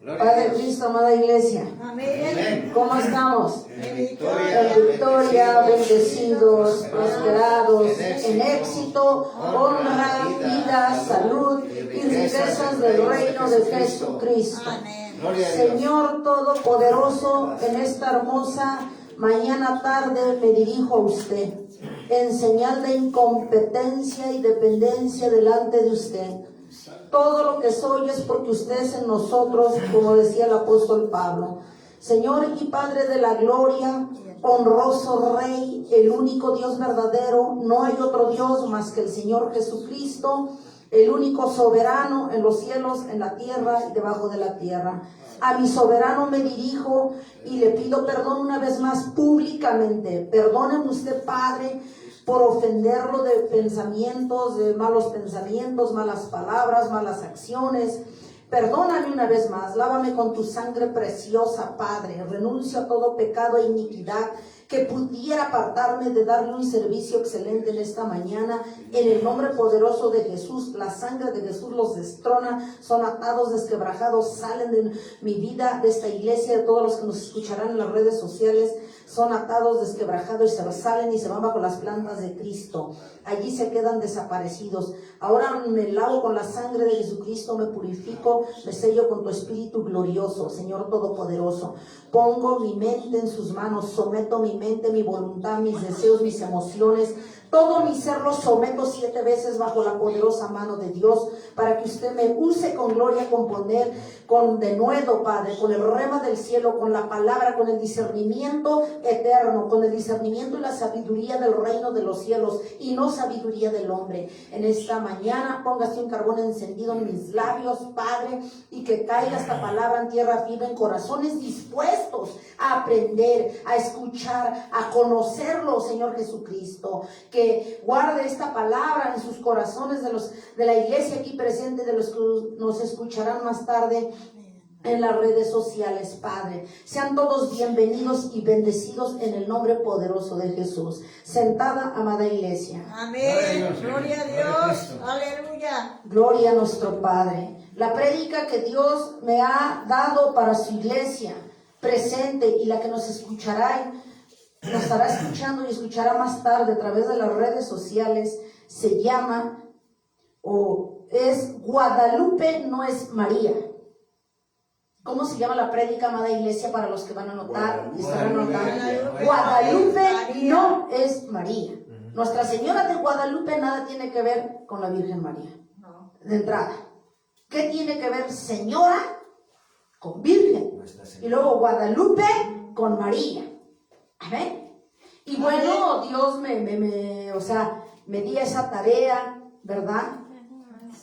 Padre Cristo, amada iglesia. Amén. ¿Cómo estamos? En victoria, bendecidos, prosperados, en éxito, honra, vida, salud y riquezas del reino de Jesucristo. Señor Todopoderoso, en esta hermosa mañana tarde me dirijo a usted en señal de incompetencia y dependencia delante de usted. Todo lo que soy es porque usted es en nosotros, como decía el apóstol Pablo. Señor y Padre de la gloria, honroso Rey, el único Dios verdadero, no hay otro Dios más que el Señor Jesucristo, el único soberano en los cielos, en la tierra y debajo de la tierra. A mi soberano me dirijo y le pido perdón una vez más públicamente. Perdóneme usted, Padre, por ofenderlo de pensamientos, de malos pensamientos, malas palabras, malas acciones. Perdóname una vez más, lávame con tu sangre preciosa, Padre. Renuncio a todo pecado e iniquidad que pudiera apartarme de darle un servicio excelente en esta mañana. En el nombre poderoso de Jesús, la sangre de Jesús los destrona, son atados, desquebrajados, salen de mi vida, de esta iglesia, de todos los que nos escucharán en las redes sociales. Son atados, desquebrajados y se salen y se van bajo las plantas de Cristo. Allí se quedan desaparecidos. Ahora me lavo con la sangre de Jesucristo, me purifico, me sello con tu Espíritu glorioso, Señor Todopoderoso. Pongo mi mente en sus manos, someto mi mente, mi voluntad, mis deseos, mis emociones. Todo mi ser lo someto 7 veces bajo la poderosa mano de Dios, para que usted me use con gloria, con poder, con denuedo, Padre, con el rema del cielo, con la palabra, con el discernimiento eterno, con el discernimiento y la sabiduría del reino de los cielos, y no sabiduría del hombre. En esta mañana póngase un carbón encendido en mis labios, Padre, y que caiga esta palabra en tierra firme, en corazones dispuestos a aprender, a escuchar, a conocerlo, Señor Jesucristo. Que guarde esta palabra en sus corazones de la iglesia aquí presente, de los que nos escucharán más tarde en las redes sociales, Padre. Sean todos bienvenidos y bendecidos en el nombre poderoso de Jesús. Sentada, amada iglesia. Amén. Gloria a Dios. Aleluya. Gloria a nuestro Padre. La prédica que Dios me ha dado para su iglesia presente y la que nos escuchará, nos estará escuchando y escuchará más tarde a través de las redes sociales, se llama es Guadalupe no es María. ¿Cómo se llama la prédica, amada iglesia, para los que van a anotar y estarán anotando? Guadalupe no es María. Nuestra Señora de Guadalupe nada tiene que ver con la Virgen María. De entrada, ¿qué tiene que ver Señora con Virgen? Y luego Guadalupe con María. Amén. Y bueno, Dios me di esa tarea, ¿verdad?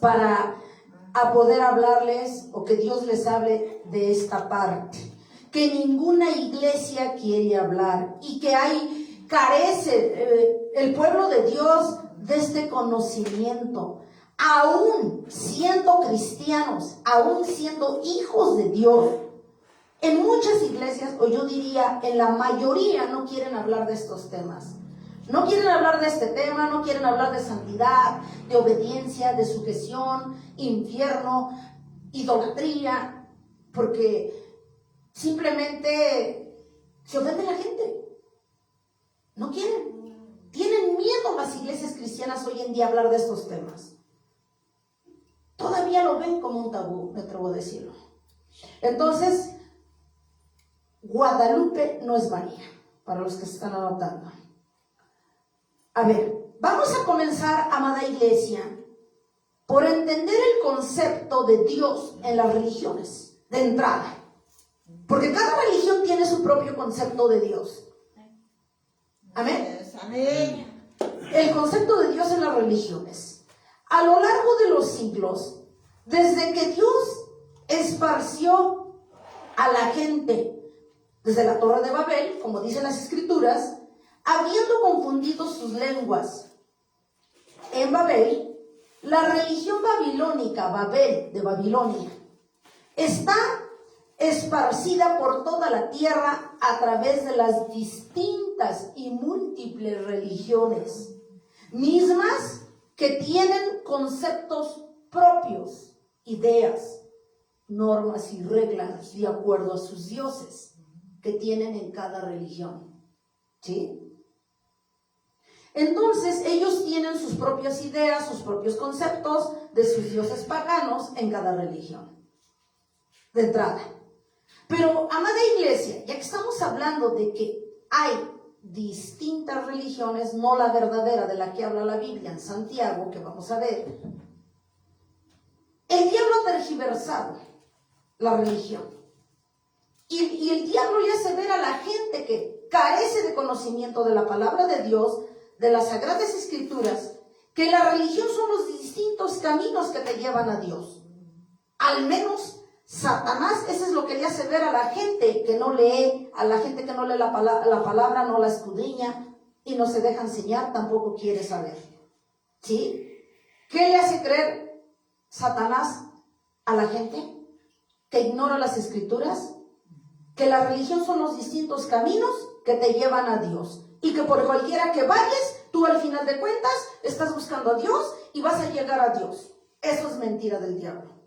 Para poder hablarles, o que Dios les hable de esta parte. Que ninguna iglesia quiere hablar, y que carece el pueblo de Dios de este conocimiento. Aún siendo cristianos, aún siendo hijos de Dios, en muchas iglesias, o yo diría en la mayoría, no quieren hablar de estos temas. No quieren hablar de este tema, no quieren hablar de santidad, de obediencia, de sujeción, infierno, idolatría, porque simplemente se ofende la gente. No quieren. Tienen miedo las iglesias cristianas hoy en día a hablar de estos temas. Todavía lo ven como un tabú, me atrevo a decirlo. Entonces, Guadalupe no es María, para los que se están anotando. A ver, vamos a comenzar, amada iglesia, por entender el concepto de Dios en las religiones, de entrada. Porque cada religión tiene su propio concepto de Dios. Amén. Amén. El concepto de Dios en las religiones. A lo largo de los siglos, desde que Dios esparció a la gente, desde la Torre de Babel, como dicen las Escrituras, habiendo confundido sus lenguas en Babel, la religión babilónica, Babel de Babilonia, está esparcida por toda la tierra a través de las distintas y múltiples religiones, mismas que tienen conceptos propios, ideas, normas y reglas de acuerdo a sus dioses que tienen en cada religión. ¿Sí? Entonces ellos tienen sus propias ideas, sus propios conceptos de sus dioses paganos en cada religión. De entrada. Pero, amada iglesia, ya que estamos hablando de que hay distintas religiones, no la verdadera de la que habla la Biblia en Santiago, que vamos a ver, el diablo ha tergiversado la religión. Y el diablo le hace ver a la gente que carece de conocimiento de la palabra de Dios, de las Sagradas Escrituras, que la religión son los distintos caminos que te llevan a Dios. Al menos Satanás, eso es lo que le hace ver a la gente que no lee, a la gente que no lee la palabra, no la escudriña y no se deja enseñar, tampoco quiere saber. ¿Sí? ¿Qué le hace creer Satanás a la gente? Que ignora las Escrituras, que la religión son los distintos caminos que te llevan a Dios y que por cualquiera que vayas, tú al final de cuentas estás buscando a Dios y vas a llegar a Dios. Eso es mentira del diablo.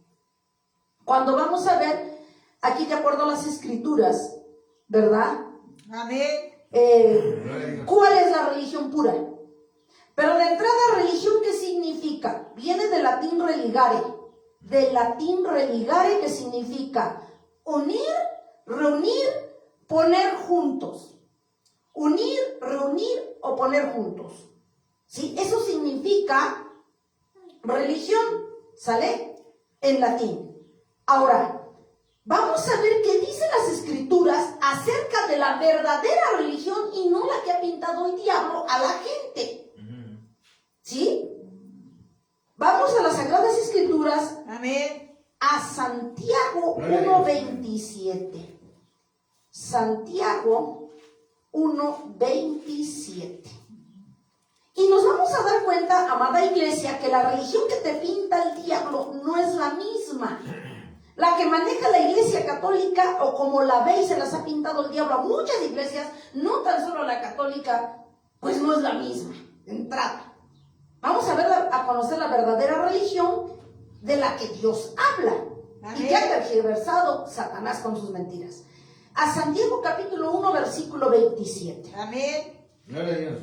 Cuando vamos a ver, aquí de acuerdo a las Escrituras, ¿verdad? Amén. ¿Cuál es la religión pura? Pero de entrada, religión, ¿qué significa? Viene del latín religare. Del latín religare, que significa unir, reunir, poner juntos. Unir, reunir o poner juntos. ¿Sí? Eso significa religión, ¿sale? En latín. Ahora, vamos a ver qué dicen las Escrituras acerca de la verdadera religión y no la que ha pintado el diablo a la gente. ¿Sí? Vamos a las Sagradas Escrituras. Amén. A Santiago 1:27. Santiago 1:27. Y nos vamos a dar cuenta, amada iglesia, que la religión que te pinta el diablo no es la misma. La que maneja la iglesia católica, o como la ve y se las ha pintado el diablo a muchas iglesias, no tan solo la católica, pues no es la misma, de entrada. Vamos a ver, a conocer la verdadera religión de la que Dios habla. Amén. Y que ha tergiversado Satanás con sus mentiras. A Santiago capítulo 1, versículo 27. Amén. Gloria a Dios.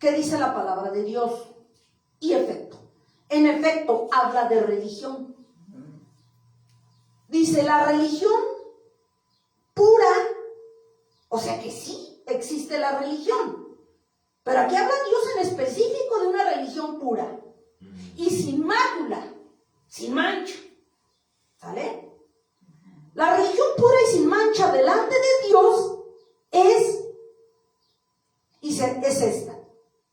¿Qué dice la palabra de Dios? Y en efecto, habla de religión. Dice, la religión pura, o sea que sí, existe la religión. Pero aquí habla Dios en específico de una religión pura. Y sin mácula, sin mancha. ¿Sale? La religión pura y sin mancha delante de Dios es esta.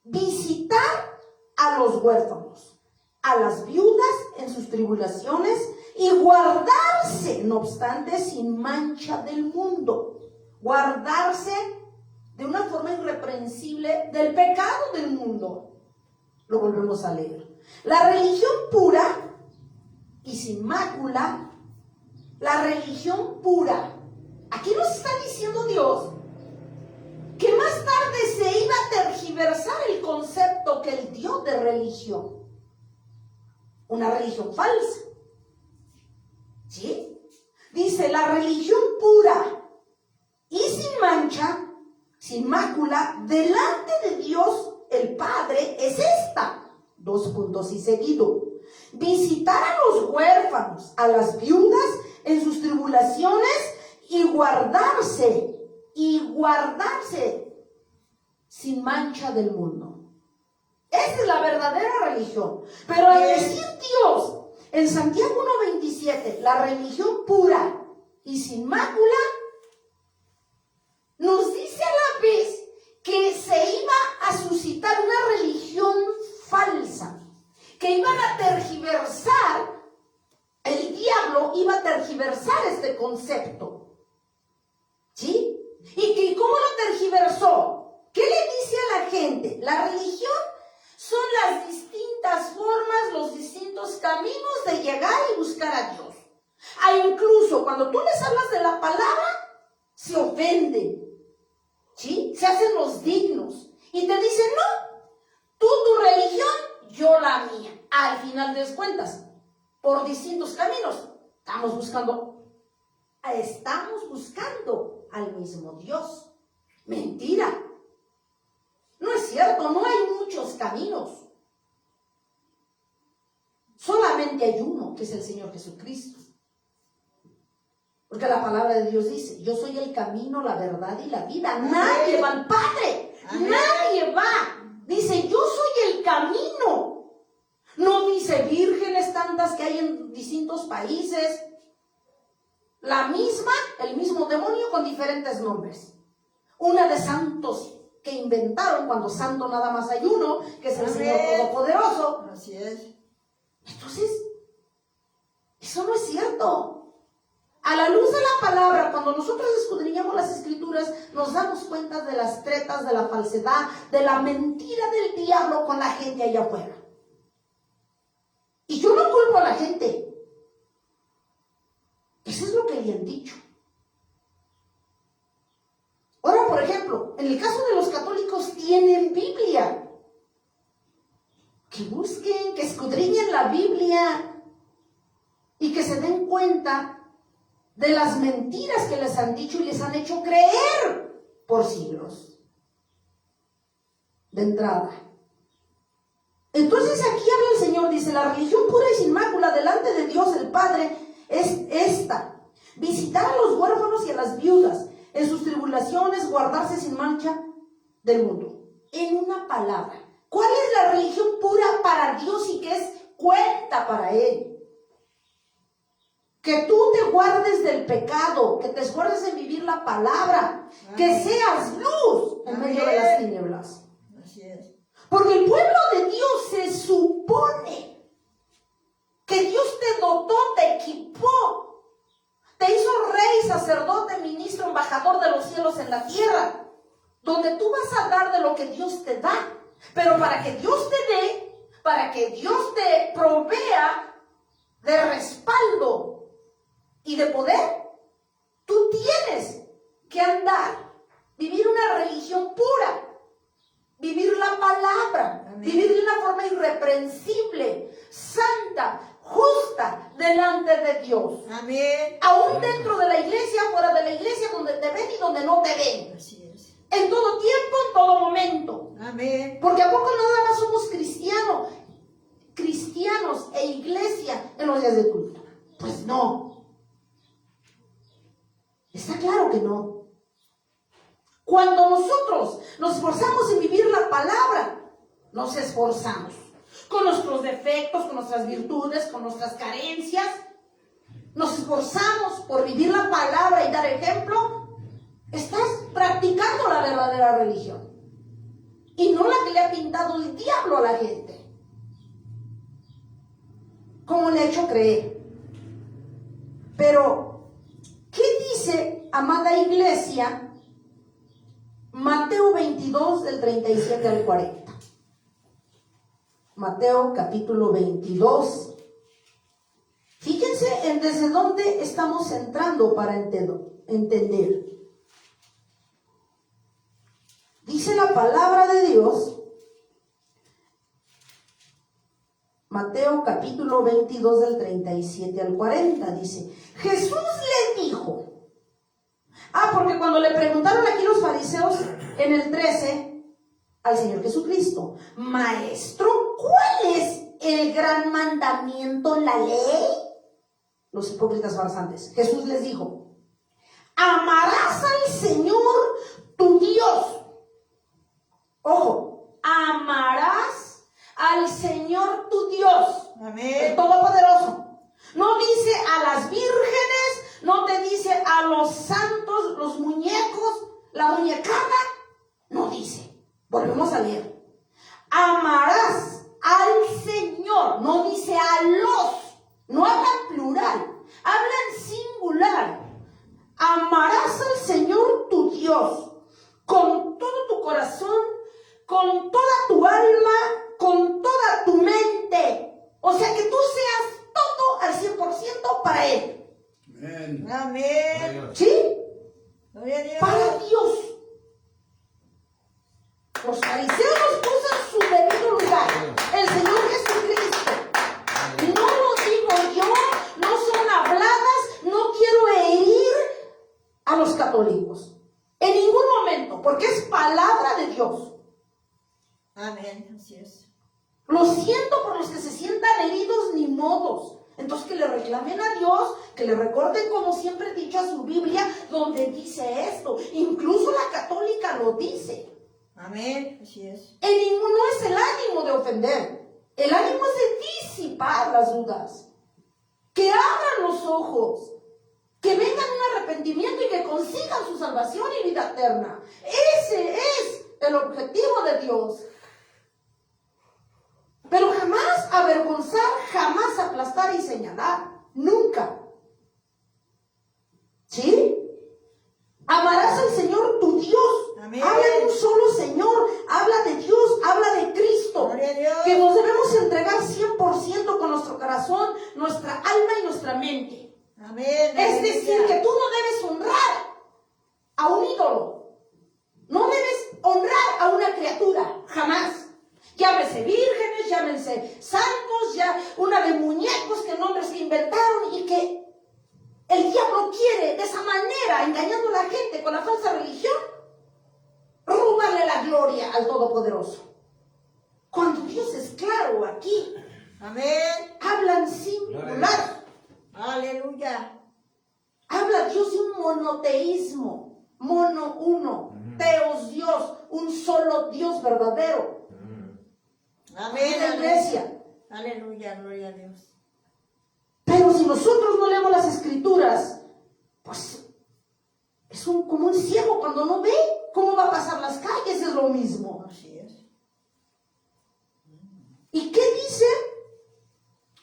Visitar a los huérfanos, a las viudas en sus tribulaciones y guardarse, no obstante, sin mancha del mundo. Guardarse de una forma irreprensible del pecado del mundo. Lo volvemos a leer. La religión pura y sin mácula, la religión pura. Aquí nos está diciendo Dios que más tarde se iba a tergiversar el concepto que él dio de religión. Una religión falsa. ¿Sí? Dice, la religión pura y sin mancha, sin mácula, delante de Dios el Padre es esta. 2 puntos y seguido. Visitar a los huérfanos, a las viudas en sus tribulaciones y guardarse sin mancha del mundo. Esa es la verdadera religión. Pero al decir Dios en Santiago 1:27, la religión pura y sin mácula, nos dice a la vez que se iba a suscitar una religión falsa, que iban a tergiversar, el diablo iba a tergiversar este concepto. ¿Sí? ¿Y cómo lo tergiversó? ¿Qué le dice a la gente? La religión son las distintas formas, los distintos caminos de llegar y buscar a Dios. Incluso cuando tú les hablas de la palabra, se ofenden. ¿Sí? Se hacen los dignos. Y te dicen, no, tú tu religión, yo la mía. Al final de cuentas, por distintos caminos, estamos buscando al mismo Dios. Mentira. No es cierto, no hay muchos caminos. Solamente hay uno, que es el Señor Jesucristo. Porque la palabra de Dios dice, yo soy el camino, la verdad y la vida. Nadie va al Padre. Nadie va. Dice, yo soy el camino. No dice vírgenes tantas que hay en distintos países. El mismo demonio con diferentes nombres. Una de santos que inventaron, cuando santo nada más hay uno, que es el Señor Todopoderoso. Así es. Entonces, eso no es cierto. A la luz de la palabra, cuando nosotros escudriñamos las Escrituras, nos damos cuenta de las tretas, de la falsedad, de la mentira del diablo con la gente allá afuera. Y yo no culpo a la gente. Eso es lo que le han dicho. Ahora, por ejemplo, en el caso de los católicos tienen Biblia. Que busquen, que escudriñen la Biblia y que se den cuenta de las mentiras que les han dicho y les han hecho creer por siglos. De entrada. Entonces aquí habla el Señor, dice, la religión pura y sin mácula delante de Dios el Padre es esta: visitar a los huérfanos y a las viudas en sus tribulaciones, guardarse sin mancha del mundo. En una palabra, ¿cuál es la religión pura para Dios y qué es cuenta para Él? Que tú te guardes del pecado, que te esfuerces en vivir la palabra, que seas luz en medio de las tinieblas. Así es. Porque el pueblo de Dios se supone que Dios te dotó, te equipó, te hizo rey, sacerdote, ministro, embajador de los cielos en la tierra, donde tú vas a dar de lo que Dios te da. Pero para que Dios te dé, para que Dios te provea de respaldo y de poder, tú tienes que andar, vivir una religión pura, vivir la palabra, amén, vivir de una forma irreprensible, santa, justa, delante de Dios. Amén. Aún dentro de la iglesia, fuera de la iglesia, donde te ven y donde no te ven. Así es. En todo tiempo, en todo momento. Amén. Porque ¿a poco nada más somos cristianos e iglesia en los días de culto? Pues no. Está claro que no. Cuando nosotros nos esforzamos en vivir la palabra, nos esforzamos con nuestros defectos, con nuestras virtudes, con nuestras carencias. Nos esforzamos por vivir la palabra y dar ejemplo. Estás practicando la verdadera religión y no la que le ha pintado el diablo a la gente, como le ha hecho creer. Pero ¿qué dice, amada iglesia, Mateo 22 del 37 al 40? Mateo capítulo 22. Fíjense en desde dónde estamos entrando para entender. Dice la palabra de Dios, Mateo capítulo 22 del 37 al 40, dice, Jesús le dijo, porque cuando le preguntaron aquí los fariseos en el 13 al Señor Jesucristo, Maestro, ¿cuál es el gran mandamiento en la ley? Los hipócritas farsantes. Jesús les dijo, amarás al Señor tu Dios. Ojo, amarás al Señor tu Dios, amén, el Todopoderoso. No dice a las vírgenes, no te dice a los santos, los muñecos, la muñecada, no dice. Volvemos a leer. Amarás al Señor, no dice a los, no habla en plural, habla en singular. Amarás al Señor tu Dios con todo tu corazón, con toda tu alma, con toda tu mente. O sea, que tú seas todo al 100% para Él. Amén. amén. ¿Sí? Gloria a Dios. Para Dios. Los fariseos los puso en su debido lugar. El Señor Jesucristo. No lo digo yo, no son habladas los católicos. En ningún momento, porque es palabra de Dios. Amén. Así es. Lo siento por los que se sientan heridos, ni modos. Entonces que le reclamen a Dios, que le recuerden, como siempre he dicho, a su Biblia, donde dice esto. Incluso la católica lo dice. Amén. Así es. En ninguno es el ánimo de ofender. El ánimo es de disipar las dudas. Que abran los ojos. Que vengan un arrepentimiento y que consigan su salvación y vida eterna. Ese es el objetivo de Dios. Pero jamás avergonzar, jamás aplastar y señalar. Nunca. ¿Sí? Amarás al Señor tu Dios. Amén. Habla de un solo Señor. Habla de Dios. Habla de Cristo. Gloria a Dios. Que nos debemos entregar 100% con nuestro corazón, nuestra alma y nuestra mente. Amén. Es decir, que tú no debes honrar a un ídolo. No debes honrar a una criatura. Jamás. Llámese vírgenes, llámense santos, ya una de muñecos, que nombres que inventaron y que el diablo quiere de esa manera, engañando a la gente con la falsa religión, robarle la gloria al Todopoderoso. Cuando Dios es claro aquí, Amén. hablan singular. Aleluya. Habla Dios de un monoteísmo, mono uno, teos Dios, un solo Dios verdadero. Amén. En la iglesia. Aleluya. Gloria a Dios. Pero si nosotros no leemos las escrituras, pues es como un ciego cuando no ve cómo va a pasar las calles, es lo mismo. Así es. ¿Y qué dice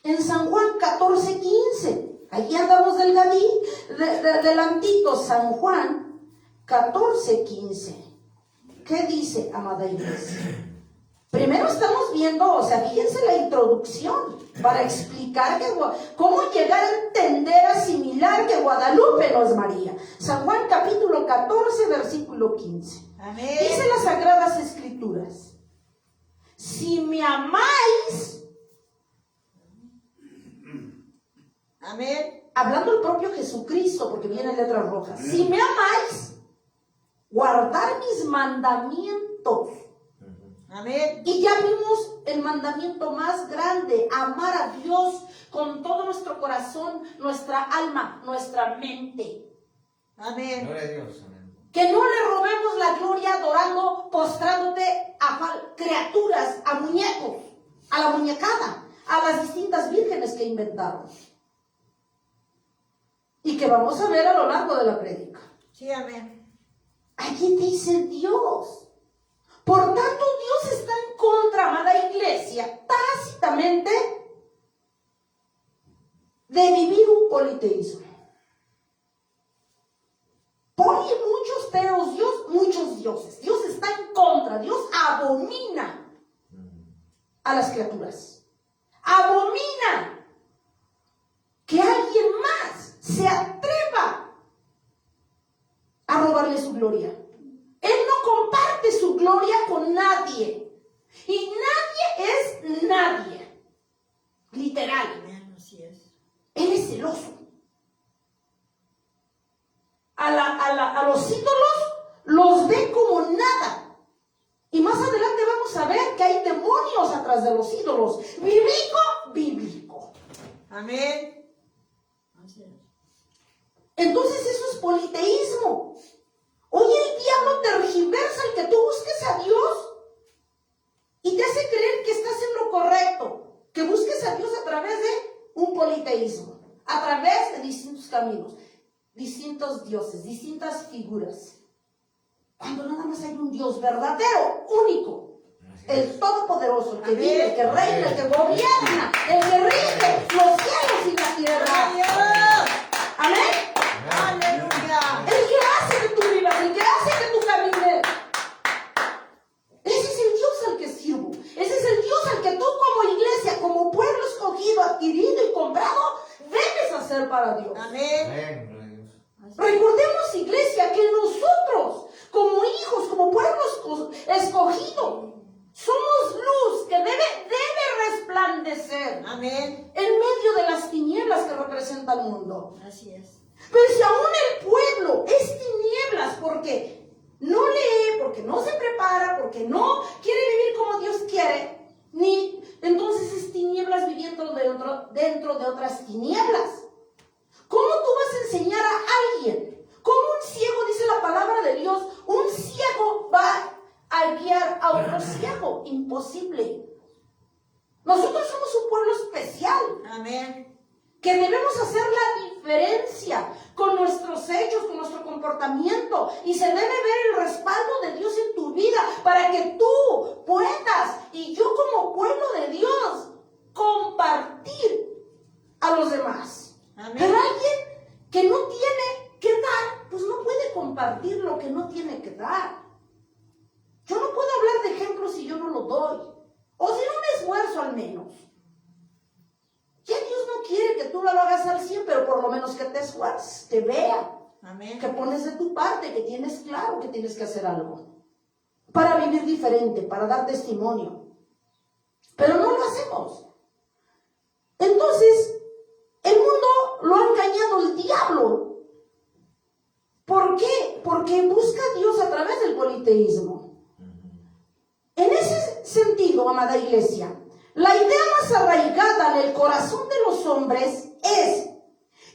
en San Juan 14:15? Allí andamos delantito, San Juan 14:15. ¿Qué dice, amada iglesia? Primero estamos viendo, o sea, fíjense la introducción para explicar cómo llegar a entender, asimilar que Guadalupe no es María. San Juan capítulo 14, versículo 15. Amén. Dice las Sagradas Escrituras: si me amáis, Amén. hablando el propio Jesucristo, porque viene en letras rojas, si me amáis, guardar mis mandamientos. Amén. Y ya vimos el mandamiento más grande: amar a Dios con todo nuestro corazón, nuestra alma, nuestra mente. Amén. Gloria a Dios. Amén. Que no le robemos la gloria adorando, postrándote a criaturas, a muñecos, a la muñecada, a las distintas vírgenes que inventaron. Y que vamos a ver a lo largo de la prédica. Sí, amén. Allí dice Dios. Por tanto, Dios está en contra, amada iglesia, tácitamente, de vivir un politeísmo. Pone muchos teos, Dios, muchos dioses. Dios está en contra, Dios abomina a las criaturas. Abomina que alguien más se atreva a robarle su gloria. Él no comparte su gloria con nadie. Y nadie es nadie. Literal. Amén. Así es. Él es celoso. A los ídolos los ve como nada. Y más adelante vamos a ver que hay demonios atrás de los ídolos. Bíblico. Amén. Así es. Entonces eso es politeísmo. Hoy el diablo tergiversa el que tú busques a Dios y te hace creer que estás en lo correcto, que busques a Dios a través de un politeísmo, a través de distintos caminos, distintos dioses, distintas figuras. Cuando nada más hay un Dios verdadero, único, el Todopoderoso, el que Amén. vive, el que reina, el que gobierna, el que rige los cielos y la tierra. Gloria a Dios. Amén. Aleluya. El que hace que tú vivas, el que hace que tú camines. Ese es el Dios al que sirvo. Ese es el Dios al que tú como iglesia, como pueblo escogido, adquirido y comprado, debes hacer para Dios. Amén. Amén. Gloria a Dios. Recordemos, iglesia, que nosotros, como hijos, como pueblo escogido, somos luz que debe resplandecer Amén. en medio de las tinieblas que representa el mundo. Así es. Pero si aún el pueblo pueblo es tinieblas porque no lee, porque no se prepara, porque no quiere vivir como Dios quiere, entonces es tinieblas viviendo dentro de otras tinieblas. ¿Cómo tú vas a enseñar a alguien? ¿Cómo un ciego, dice la palabra de Dios, un ciego va a guiar a otro ciego? Imposible. Nosotros somos un pueblo especial. Amén. Que debemos hacer la diferencia con nuestros hechos, con nuestro comportamiento. Y se debe ver el respaldo de Dios en tu vida para que tú puedas, y yo como pueblo de Dios, compartir a los demás. Amén. Pero alguien que no tiene que dar, pues no puede compartir lo que no tiene que dar. Yo no puedo hablar de ejemplos si yo no lo doy. O si no me esfuerzo al menos. Ya Dios no quiere que tú lo hagas al 100, pero por lo menos que te esfuerces, que vea, Amén. que pones de tu parte, que tienes claro que tienes que hacer algo. Para vivir diferente, para dar testimonio. Pero no lo hacemos. Entonces, el mundo lo ha engañado el diablo. ¿Por qué? Porque busca a Dios a través del politeísmo. En ese sentido, amada iglesia, la idea más arraigada en el corazón de los hombres es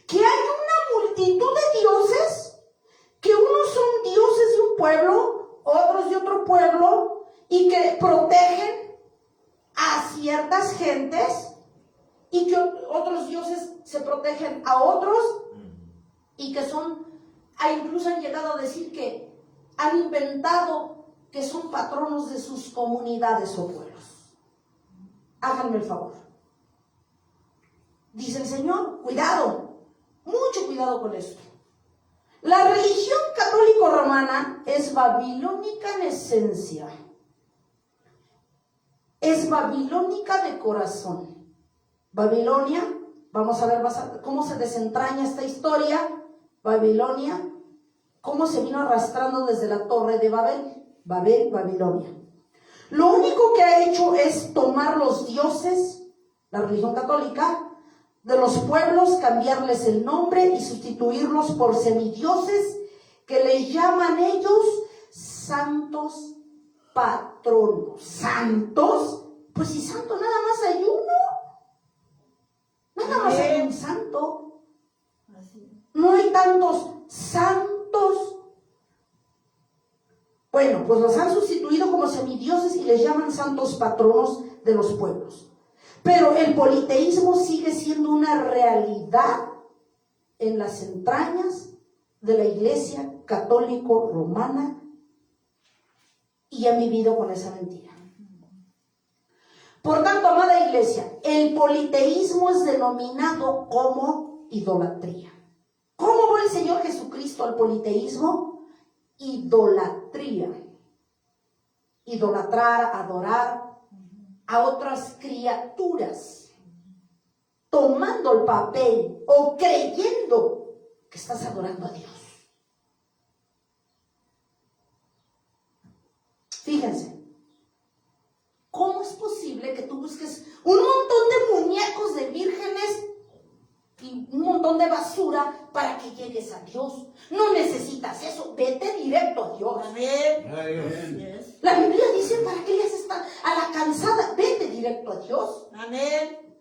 que hay una multitud de dioses, que unos son dioses de un pueblo, otros de otro pueblo, y que protegen a ciertas gentes, y que otros dioses se protegen a otros, y que incluso han llegado a decir que han inventado que son patronos de sus comunidades o pueblos. Háganme el favor. Dice el Señor, cuidado, mucho cuidado con esto. La religión católico-romana es babilónica en esencia. Es babilónica de corazón. Babilonia, vamos a ver cómo se desentraña esta historia. Babilonia, cómo se vino arrastrando desde la torre de Babel. Babilonia. Lo único que ha hecho es tomar los dioses, la religión católica, de los pueblos, cambiarles el nombre y sustituirlos por semidioses que les llaman ellos santos patronos. ¿Santos? Pues si santo nada más hay uno. Nada más hay un santo. No hay tantos santos. Bueno, pues los han sustituido como semidioses y les llaman santos patronos de los pueblos. Pero el politeísmo sigue siendo una realidad en las entrañas de la Iglesia católico-romana y han vivido con esa mentira. Por tanto, amada Iglesia, el politeísmo es denominado como idolatría. ¿Cómo ve el Señor Jesucristo al politeísmo? Idolatría. Idolatrar, adorar a otras criaturas, tomando el papel o creyendo que estás adorando a Dios. Fíjense, ¿cómo es posible que tú busques un montón de muñecos de vírgenes y un montón de basura para que llegues a Dios? No necesitas eso, vete directo a Dios. Amén. La Biblia dice, ¿para qué le haces a la cansada? Vete directo a Dios. Amén.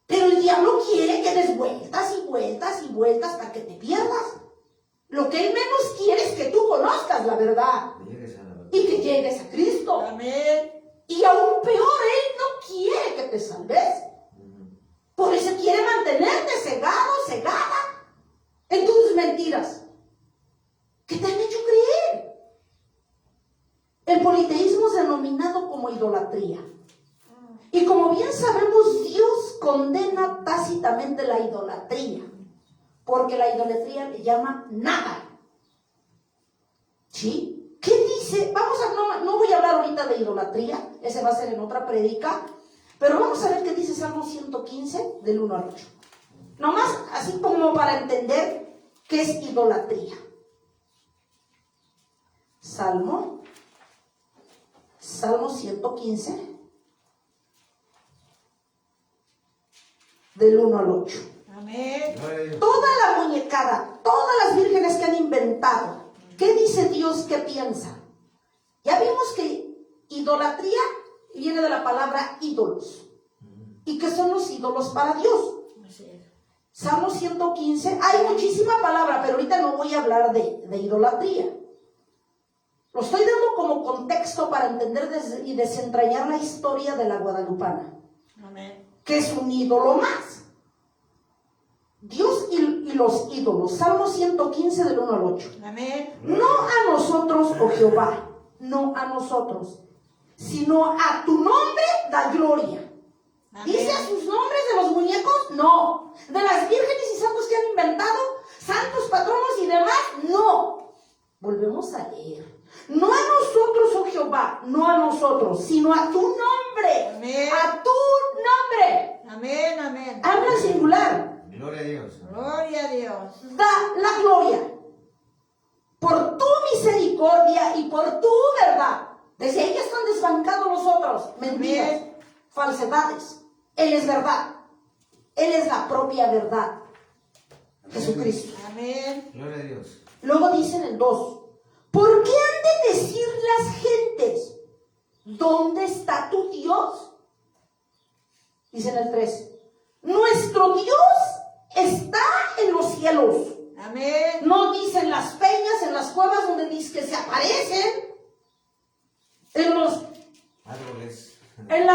Pero el diablo quiere que des vueltas y vueltas y vueltas para que te pierdas. Lo que él menos quiere es que tú conozcas la verdad y que llegues a Cristo. Amén. Y aún peor, él no quiere que te salves. Por eso quiere mantenerte cegado, cegada en tus mentiras que te han hecho creer. El politeísmo es denominado como idolatría. Y como bien sabemos, Dios condena tácitamente la idolatría, porque la idolatría le llama nada. ¿Sí? ¿Qué dice? No voy a hablar ahorita de idolatría, ese va a ser en otra prédica, pero vamos a ver qué dice Salmo 115, del 1 al 8. Nomás así como para entender qué es idolatría. Salmo 115, del 1 al 8. Amén. Toda la muñeca, pecada, todas las vírgenes que han inventado, ¿qué dice Dios que piensa? Ya vimos que idolatría viene de la palabra ídolos. ¿Y qué son los ídolos para Dios? Salmo 115, hay muchísima palabra, pero ahorita no voy a hablar de idolatría. Lo estoy dando como contexto para entender y desentrañar la historia de la guadalupana. Amén. Que es un ídolo más. Dios y los ídolos. Salmo 115 del 1 al 8. Amén. No a nosotros, oh Jehová, no a nosotros, sino a tu nombre da gloria. Amén. ¿Dice a sus nombres de los muñecos? No. ¿De las vírgenes y santos que han inventado? ¿Santos, patronos y demás? No. Volvemos a leer. No a nosotros, oh Jehová, no a nosotros, sino a tu nombre. Amén. A tu nombre. Amén, amén. Habla en singular. Gloria a Dios. Gloria a Dios. Da la gloria por tu misericordia y por tu verdad. Desde ahí están desbancados los otros. Mentiras, Amén. falsedades. Él es verdad. Él es la propia verdad. Jesucristo. Amén. Gloria a Dios. Luego dice en el 2, ¿por qué han de decir las gentes, ¿dónde está tu Dios? Dice en el 3, nuestro Dios está en los cielos. Amén. No dicen las peñas, en las cuevas donde dice que se aparecen, Árboles. en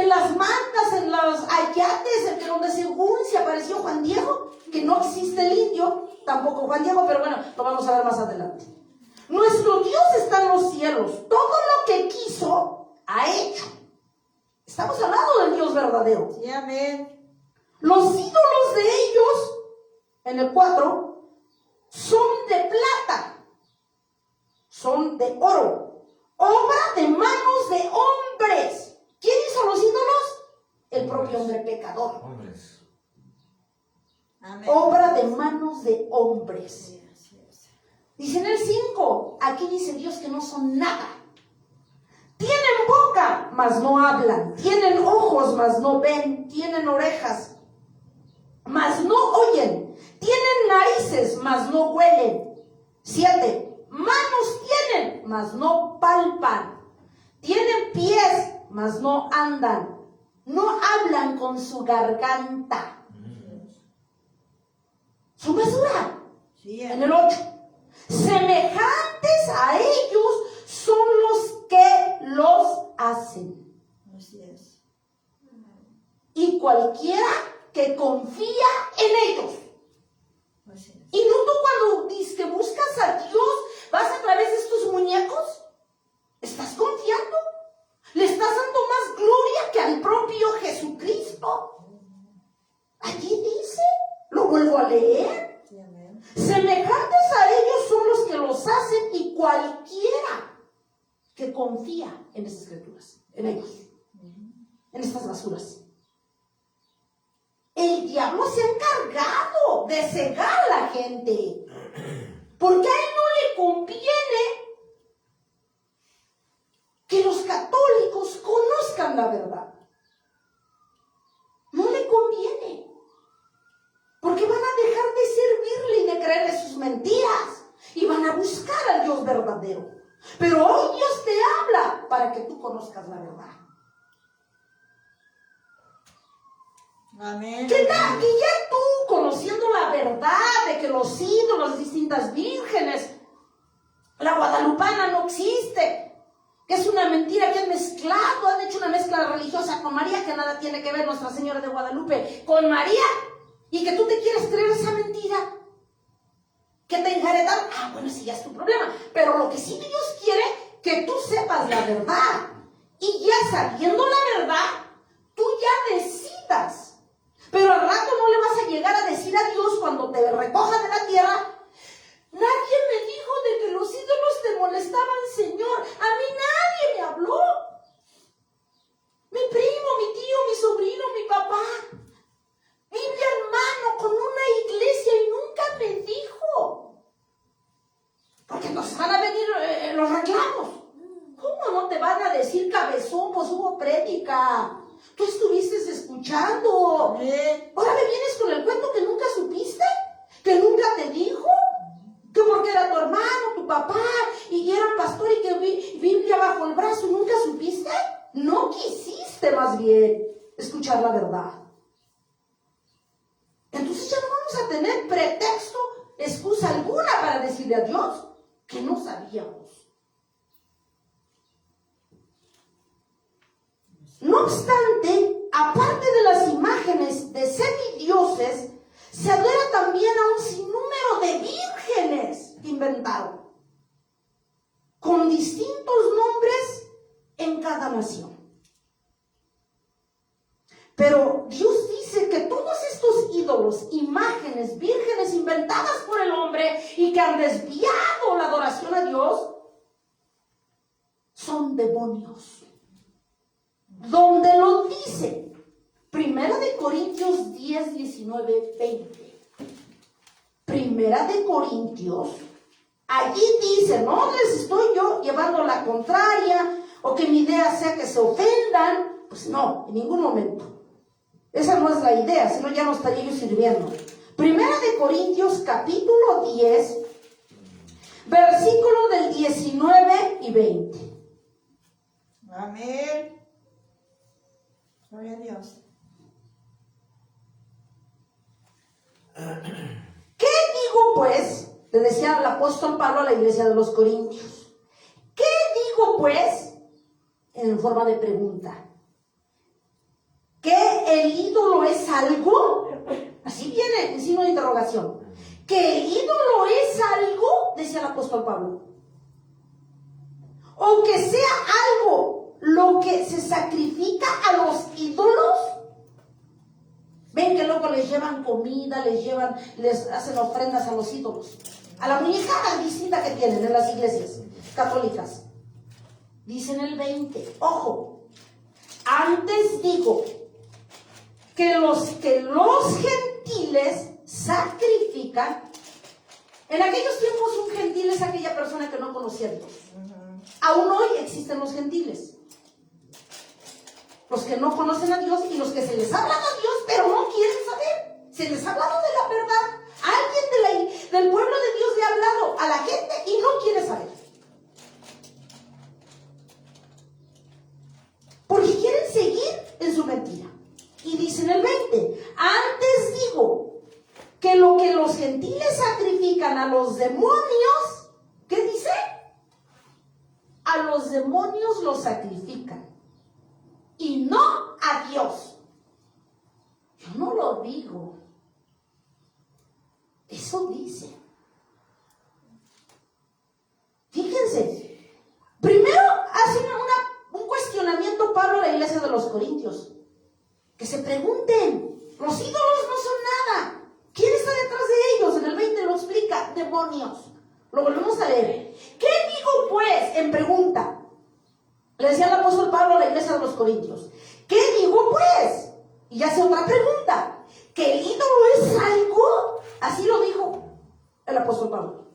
las mantas, en los ayates, en que donde según se apareció Juan Diego, que no existe el indio, tampoco Juan Diego, pero bueno, lo vamos a ver más adelante. Nuestro Dios está en los cielos, todo lo que quiso, ha hecho. Estamos hablando del Dios verdadero. Sí, amén. Los ídolos de ellos, en el 4, son de plata, son de oro, obra de manos de hombres. ¿Quién hizo los ídolos? El propio hombre pecador. Hombres. Amén. Obra de manos de hombres. Sí, así es. Dice en el 5, aquí dice Dios que no son nada. Tienen boca, mas no hablan. Tienen ojos, mas no ven. Tienen orejas, mas no oyen. Tienen narices, mas no huelen. 7, manos tienen, mas no palpan. Tienen pies, mas no andan. No hablan con su garganta. Su basura. Sí, En amén. el 8. Semejantes a ellos son los que los hacen. Así es. Y cualquiera que confía en ellos. Así es. Y no tú cuando dices que buscas a Dios, vas a través de estos muñecos. ¿Estás confiando? ¿Le estás dando más gloria que al propio Jesucristo? Allí dice, lo vuelvo a leer. Sí, amén. Semejantes a ellos son los que los hacen y cualquiera que confía en esas escrituras, en ellos, en estas basuras. El diablo se ha encargado de cegar a la gente, porque a él no le conviene que los católicos conozcan la verdad. No le conviene. Porque van a dejar de servirle y de creerle sus mentiras. Y van a buscar al Dios verdadero. Pero hoy Dios te habla para que tú conozcas la verdad. Amén. ¿Qué tal? Que ya tú, conociendo la verdad de que los ídolos, las distintas vírgenes, la guadalupana no existe, que es una mentira que han mezclado, han hecho una mezcla religiosa con María, que nada tiene que ver Nuestra Señora de Guadalupe con María, y que tú te quieres creer esa mentira, que te enjaretan, bueno, ese ya es tu problema, pero lo que sí Dios quiere, que tú sepas la verdad, y ya sabiendo la verdad, tú ya decidas, pero al rato no le vas a llegar a decir a Dios cuando te recoja de la tierra, nadie me dijo de que los ídolos te molestaban, Señor, a mí nadie me habló, mi primo, mi tío, mi sobrino, mi papá, Biblia en mano, con una iglesia y nunca me dijo. Porque nos van a venir los reclamos. ¿Cómo no te van a decir, cabezón? Pues hubo prédica. Tú estuviste escuchando. Amén. Ahora me vienes con el cuento que nunca supiste, que también escuchar la verdad. Entonces ya no vamos a tener pretexto, excusa alguna para decirle a Dios que no sabíamos. No obstante, aparte de las imágenes de semidioses, se adora también a un sinnúmero de vírgenes que inventaron, con distintos nombres en cada nación. Pero Dios dice que todos estos ídolos, imágenes, vírgenes inventadas por el hombre y que han desviado la adoración a Dios, son demonios. Donde lo dice, 1 Corintios 10, 19, 20. 1 Corintios, allí dice, no les estoy yo llevando la contraria o que mi idea sea que se ofendan. Pues no, en ningún momento. Esa no es la idea, sino ya no estaría yo sirviendo. 1 Corintios capítulo 10, versículo del 19 y 20. Amén. Gloria a Dios. ¿Qué digo pues? Le decía el apóstol Pablo a la iglesia de los Corintios. ¿Qué digo pues? En forma de pregunta. ¿Que el ídolo es algo? Así viene en signo de interrogación. ¿Que el ídolo es algo? Decía el apóstol Pablo. ¿O que sea algo lo que se sacrifica a los ídolos? Ven que luego les llevan comida, les hacen ofrendas a los ídolos. A la muñeca distinta que tienen en las iglesias católicas. Dicen el 20. Ojo, antes digo que los gentiles sacrifican. En aquellos tiempos un gentil es aquella persona que no conocía a Dios. Aún hoy existen los gentiles. Los que no conocen a Dios y los que se les ha hablado a Dios, pero no quieren saber. Se les ha hablado de la verdad. Alguien del pueblo de Dios le ha hablado a la gente y no quiere saber. Porque quieren seguir en su mentira. Y dice en el 20, antes digo que lo que los gentiles sacrifican a los demonios, ¿qué dice? A los demonios los sacrifican y no a Dios. Yo no lo digo. Eso dice. Fíjense. Primero hace un cuestionamiento Pablo a la iglesia de los Corintios. Que se pregunten. Los ídolos no son nada. ¿Quién está detrás de ellos? En el 20 lo explica. Demonios. Lo volvemos a leer. ¿Qué digo pues? En pregunta. Le decía el apóstol Pablo a la iglesia de los Corintios. ¿Qué digo pues? Y hace otra pregunta. ¿Que el ídolo es algo? Así lo dijo el apóstol Pablo.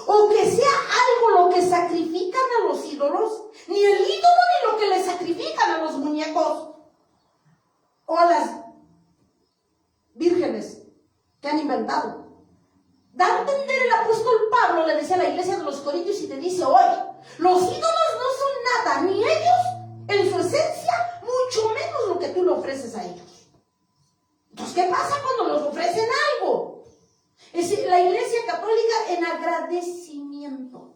O que sea algo lo que sacrifican a los ídolos. Ni el ídolo ni lo que le sacrifican a los muñecos. O a las vírgenes que han inventado. Da a entender el apóstol Pablo, le decía a la iglesia de los Corintios y te dice hoy, los ídolos no son nada, ni ellos en su esencia, mucho menos lo que tú le ofreces a ellos. Entonces, ¿qué pasa cuando les ofrecen algo? Es decir, la iglesia católica en agradecimiento.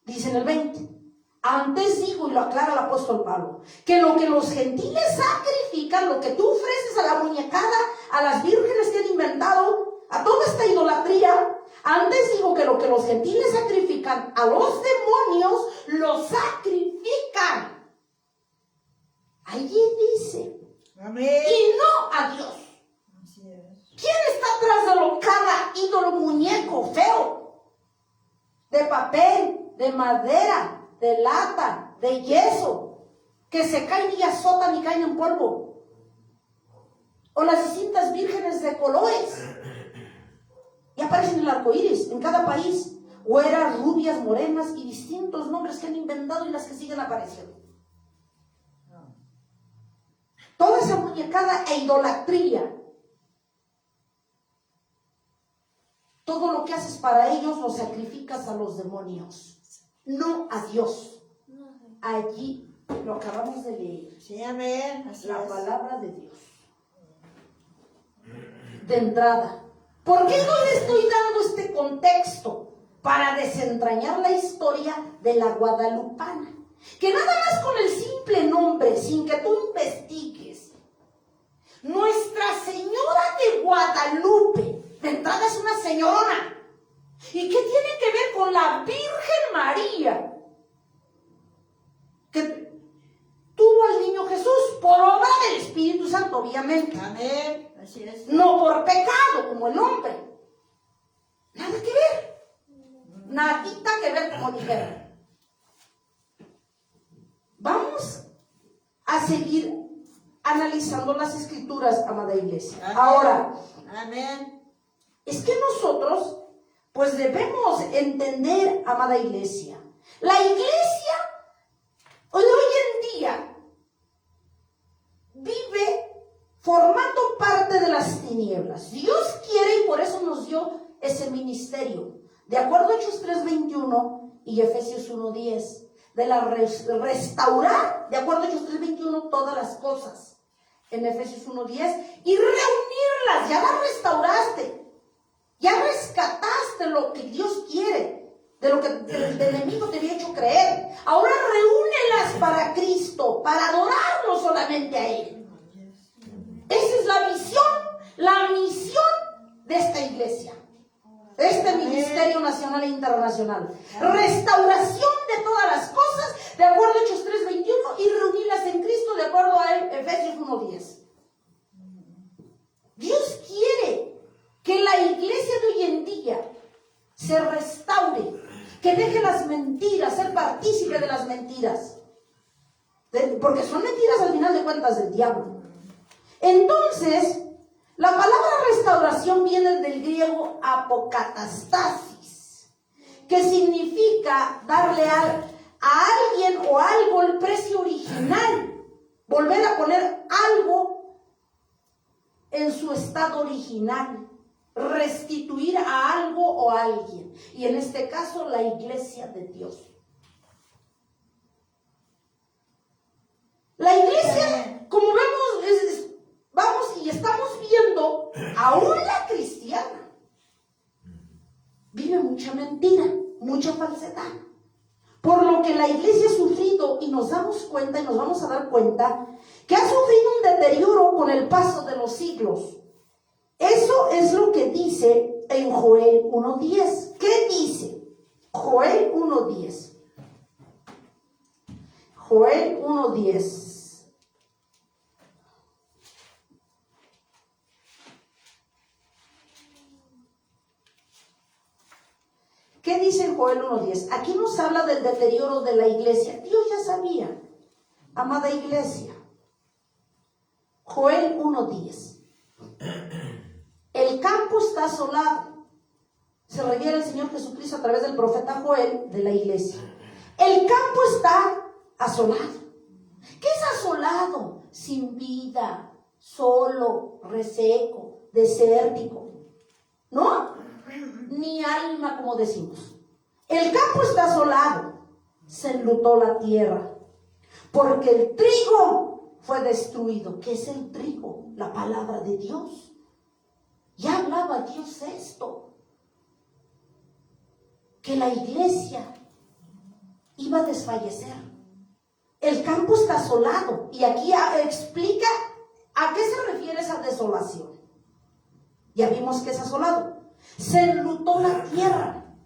Dice en el 20, antes digo, y lo aclara el apóstol Pablo, que lo que los gentiles sacrifican, lo que tú ofreces a la muñecada, a las vírgenes que han inventado, a toda esta idolatría, antes digo que lo que los gentiles sacrifican a los demonios, lo sacrifican. Allí dice, Amén. y no a Dios. Así es. ¿Quién está atrás de cada ídolo muñeco feo? De papel, de madera, de lata, de yeso, que se caen y azotan y caen en polvo. O las distintas vírgenes de colores. Y aparecen el arco iris en cada país. Güeras, rubias, morenas y distintos nombres que han inventado y las que siguen apareciendo. Toda esa muñecada e idolatría. Todo lo que haces para ellos lo sacrificas a los demonios, no a Dios. Allí Lo acabamos de leer. Sí, amén. Así La es. palabra de Dios. De entrada. ¿Por qué no le estoy dando este contexto? Para desentrañar la historia de la guadalupana. Que nada más con el simple nombre, sin que tú investigues, Nuestra Señora de Guadalupe, de entrada es una señorona. ¿Y qué tiene que ver con la Virgen María? Que tuvo al niño Jesús por obra del Espíritu Santo, obviamente. Amén. Así es. No por pecado, como el hombre. Nada que ver. Nadita que ver, como dijeron. Vamos a seguir analizando las escrituras, amada iglesia. Amén. Ahora, Amén. es que nosotros, pues debemos entender, amada iglesia, la iglesia hoy en día vive formando parte de las tinieblas. Dios quiere y por eso nos dio ese ministerio. De acuerdo a Hechos 3:21 y Efesios 1:10, de la restaurar, de acuerdo a Hechos 3:21, todas las cosas. En Efesios 1:10, y reunirlas, ya las restauraste, ya rescataste lo que Dios quiere, de lo que el enemigo te había hecho creer. Ahora reúnelas para Cristo, para adorarlo solamente a Él. Esa es la misión de esta iglesia, de este ministerio nacional e internacional. Restauración de todas las cosas, de acuerdo a Hechos 3:21, y reunirlas en Cristo, de acuerdo a Efesios 1:10. Dios quiere que la iglesia de hoy en día se restaure, que deje las mentiras, ser partícipe de las mentiras, porque son mentiras al final de cuentas del diablo. Entonces, la palabra restauración viene del griego apocatastasis, que significa darle a alguien o algo el precio original, volver a poner algo en su estado original, restituir a algo o a alguien, y en este caso la iglesia de Dios. La iglesia, como vemos, vamos y estamos viendo, aún la cristiana vive mucha mentira, mucha falsedad. Por lo que la iglesia ha sufrido, y nos damos cuenta y nos vamos a dar cuenta, que ha sufrido un deterioro con el paso de los siglos. Eso es lo que dice en Joel 1:10. ¿Qué dice? Joel 1:10. Joel 1:10. ¿Qué dice Joel 1:10? Aquí nos habla del deterioro de la iglesia. Dios ya sabía, amada iglesia. Joel 1:10. El campo está asolado. Se refiere el Señor Jesucristo a través del profeta Joel de la iglesia. El campo está asolado. ¿Qué es asolado? Sin vida, solo, reseco, desértico. ¿No? Ni alma, como decimos. El campo está asolado, se enlutó la tierra, porque el trigo fue destruido. ¿Qué es el trigo? La palabra de Dios. Ya hablaba Dios esto, que la iglesia iba a desfallecer. El campo está asolado, y aquí explica a qué se refiere esa desolación. Ya vimos que es asolado. Se enlutó la tierra,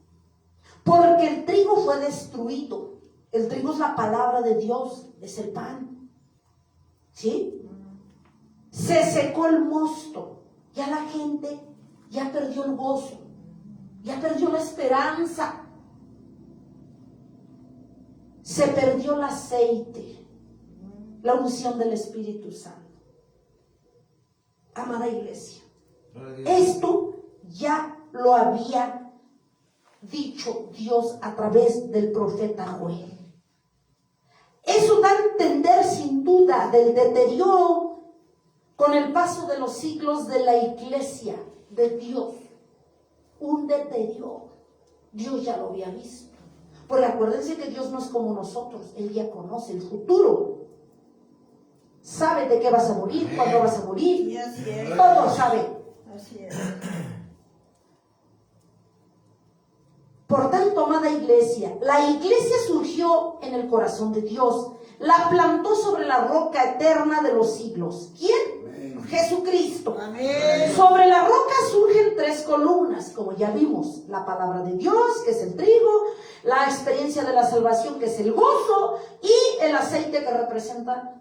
porque el trigo fue destruido. El trigo es la palabra de Dios, es el pan. ¿Sí? Se secó el mosto. Ya la gente ya perdió el gozo, ya perdió la esperanza. Se perdió el aceite, la unción del Espíritu Santo. Amada iglesia, esto ya lo había dicho Dios a través del profeta Joel. Eso da a entender sin duda del deterioro con el paso de los siglos de la iglesia de Dios. Un deterioro. Dios ya lo había visto. Porque acuérdense que Dios no es como nosotros, Él ya conoce el futuro. Sabe de qué vas a morir, cuándo vas a morir. Y así es. Todo sabe. Así es. Por tanto, amada iglesia, la iglesia surgió en el corazón de Dios. La plantó sobre la roca eterna de los siglos. ¿Quién? Amén. Jesucristo. Amén. Sobre la roca surgen tres columnas, como ya vimos. La palabra de Dios, que es el trigo, la experiencia de la salvación, que es el gozo, y el aceite, que representa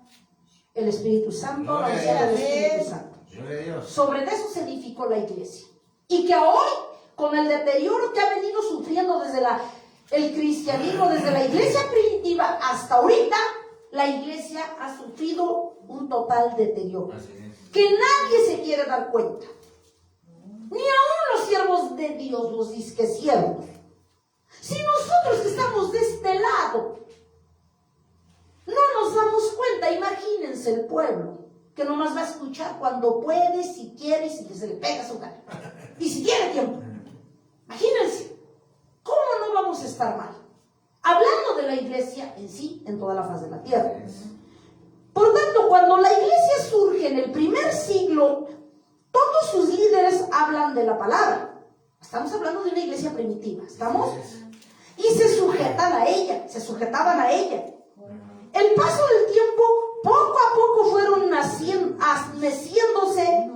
el Espíritu Santo, la unción del Espíritu Santo. Gloria a Dios. Sobre eso se edificó la iglesia. Y que hoy, con el deterioro que ha venido sufriendo desde el cristianismo, desde la iglesia primitiva hasta ahorita, la iglesia ha sufrido un total deterioro. Así es. Que nadie se quiere dar cuenta. Ni aun los siervos de Dios, los disque siervos. Si nosotros que estamos de este lado no nos damos cuenta, imagínense el pueblo, que nomás va a escuchar cuando puede, si quiere, y si se le pega su gana. Y si tiene tiempo. Imagínense, ¿cómo no vamos a estar mal? Hablando de la iglesia en sí, en toda la faz de la tierra. Por tanto, cuando la iglesia surge en el primer siglo, todos sus líderes hablan de la palabra. Estamos hablando de una iglesia primitiva, ¿estamos? Y se sujetan a ella, se sujetaban a ella. El paso del tiempo, poco a poco fueron meciéndose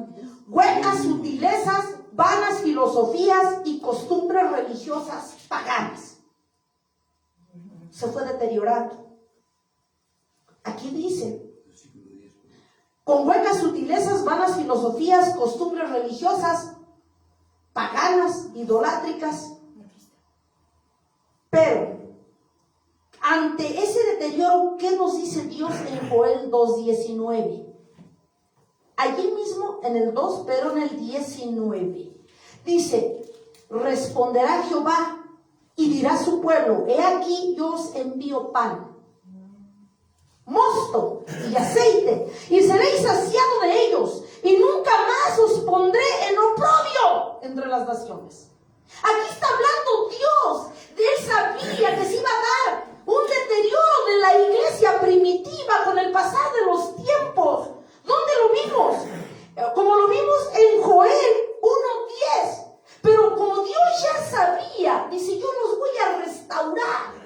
huecas sutilezas, vanas filosofías y costumbres religiosas paganas. Se fue deteriorando. Aquí dice, con huecas sutilezas, vanas filosofías, costumbres religiosas paganas, idolátricas. Pero ante ese deterioro, ¿qué nos dice Dios en Joel 2:19? Allí mismo en el 2, pero en el 19. Dice, responderá Jehová y dirá a su pueblo, he aquí yo os envío pan, mosto y aceite, y seréis saciados de ellos, y nunca más os pondré en oprobio entre las naciones. Aquí está hablando Dios. Él sabía que se iba a dar un deterioro de la iglesia primitiva con el pasar de los tiempos. ¿Dónde lo vimos? Como lo vimos en Joel 1:10. Pero como Dios ya sabía, dice, yo los voy a restaurar.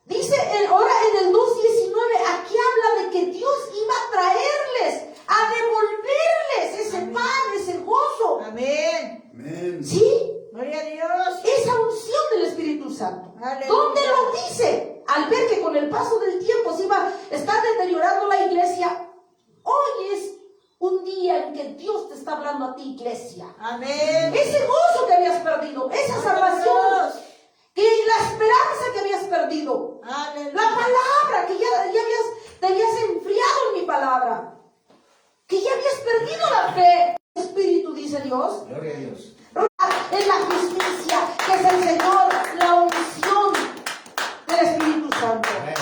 Dice ahora en el 2:19, aquí habla de que Dios iba a traerles, a devolverles ese pan, ese gozo. Amén. Amén. ¿Sí? Gloria a Dios. Esa unción del Espíritu Santo. Aleluya. ¿Dónde lo dice? Al ver que con el paso del tiempo está deteriorando la iglesia. Hoy es un día en que Dios te está hablando a ti, iglesia. Amén. Ese gozo que habías perdido, esa salvación, que la esperanza que habías perdido, Aleluya. la palabra que te habías enfriado en mi palabra, que ya habías perdido la fe. Espíritu, dice Dios, Gloria a Dios. es la justicia, que es el Señor, la unción del Espíritu Santo. Amén.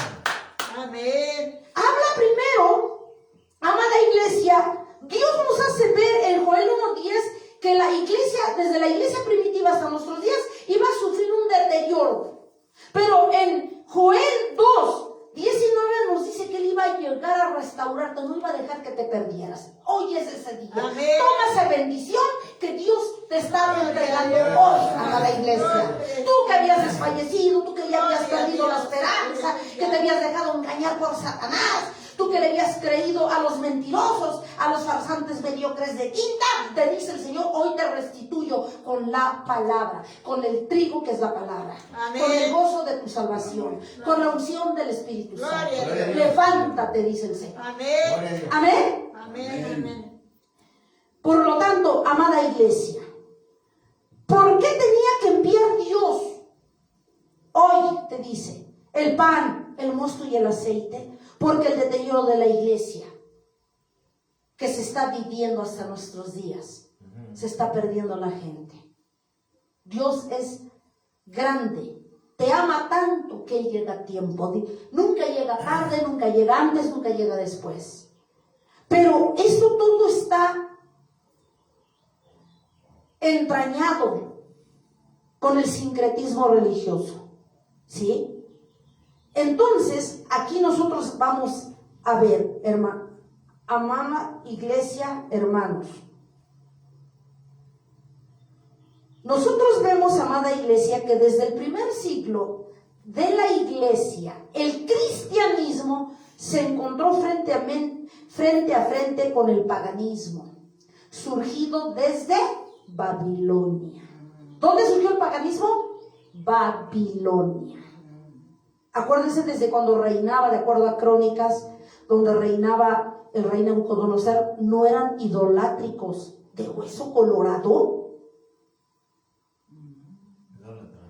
Amén. Habla primero, amada iglesia, Dios nos hace ver en Joel 1:10 que la iglesia, desde la iglesia primitiva hasta nuestros días, iba a sufrir un deterioro. Pero en Joel 2:19 nos dice que Él iba a llegar a restaurarte, no iba a dejar que te perdieras. Hoy es ese día. Amén. Toma esa bendición que Dios te está entregando hoy, amada iglesia. Tú que habías desfallecido, tú que ya habías perdido la esperanza, que te habías dejado engañar por Satanás, tú que le habías creído a los mentirosos, a los farsantes mediocres de quinta, te dice el Señor, hoy te restituyo con la palabra, con el trigo que es la palabra, Amén. con el gozo de tu salvación, con la unción del Espíritu Gloria Santo. a Dios. Levántate, dice el Señor. Amén. Gloria a Dios. Amén. Amén. Amén. Por lo tanto, amada iglesia, ¿por qué tenía que enviar Dios? Hoy te dice, el pan, el mosto y el aceite, porque el deterioro de la iglesia que se está viviendo hasta nuestros días, se está perdiendo la gente. Dios es grande, te ama tanto que Él llega a tiempo. Nunca llega tarde, nunca llega antes, nunca llega después. Pero esto todo está entrañado con el sincretismo religioso. ¿Sí? Entonces, aquí nosotros vamos a ver, amada iglesia, hermanos. Nosotros vemos, amada iglesia, que desde el primer siglo de la iglesia, el cristianismo se encontró frente a frente con el paganismo, surgido desde Babilonia. ¿Dónde surgió el paganismo? Babilonia. Acuérdense desde cuando reinaba, de acuerdo a Crónicas, donde reinaba el rey Nabucodonosor, no eran idolátricos de hueso colorado.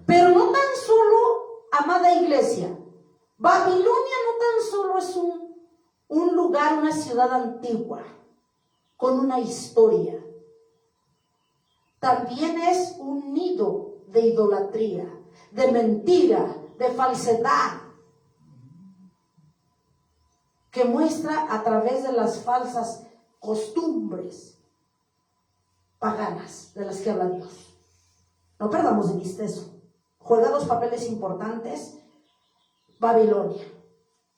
Pero no tan solo, amada iglesia, Babilonia no tan solo es un lugar, una ciudad antigua, con una historia. También es un nido de idolatría, de mentira, de falsedad, que muestra a través de las falsas costumbres paganas de las que habla Dios. No perdamos de vista eso. Juega dos papeles importantes Babilonia.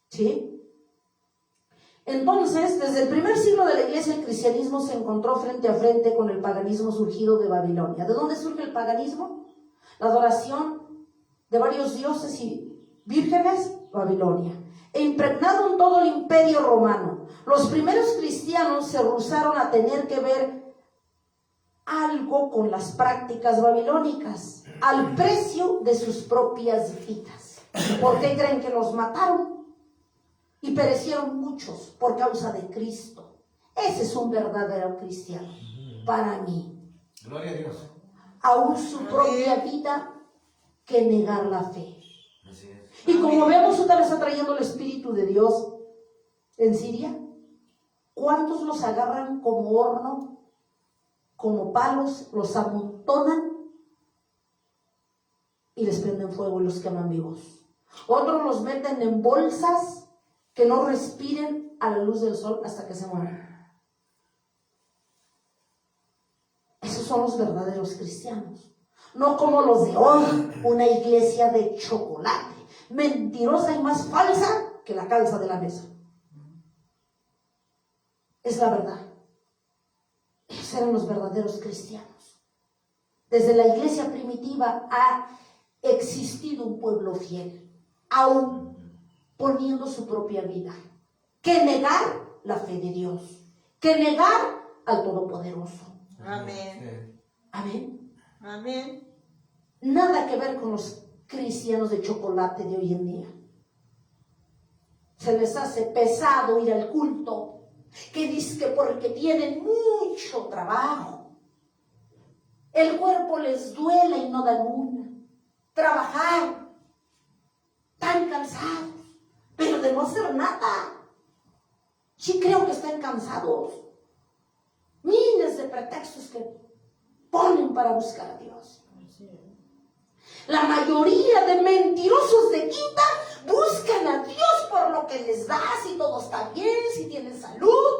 ¿Sí? Entonces, desde el primer siglo de la iglesia, el cristianismo se encontró frente a frente con el paganismo surgido de Babilonia. ¿De dónde surge el paganismo? La adoración de varios dioses y vírgenes, Babilonia. E impregnado en todo el imperio romano. Los primeros cristianos se rehusaron a tener que ver algo con las prácticas babilónicas, al precio de sus propias vidas. ¿Por qué creen que los mataron? Y perecieron muchos por causa de Cristo. Ese es un verdadero cristiano para mí. Gloria a Dios. Aún su propia vida que negar la fe. Así es. Y como vemos, otra vez está trayendo el Espíritu de Dios en Siria. ¿Cuántos los agarran como horno, como palos, los amontonan y les prenden fuego y los queman vivos? Otros los meten en bolsas que no respiren a la luz del sol hasta que se mueran. Esos son los verdaderos cristianos. No como los de hoy, una iglesia de chocolate, mentirosa y más falsa que la calza de la mesa. Es la verdad. Esos eran los verdaderos cristianos. Desde la iglesia primitiva ha existido un pueblo fiel, aún poniendo su propia vida. Que negar la fe de Dios, que negar al Todopoderoso. Amén. Amén. Amén. Nada que ver con los cristianos de chocolate de hoy en día. Se les hace pesado ir al culto, que dice que porque tienen mucho trabajo, el cuerpo les duele y no dan una. Trabajar, tan cansados, pero de no hacer nada. Sí creo que están cansados. Miles de pretextos que ponen para buscar a Dios. La mayoría de mentirosos de quinta buscan a Dios por lo que les da, si todo está bien, si tienen salud,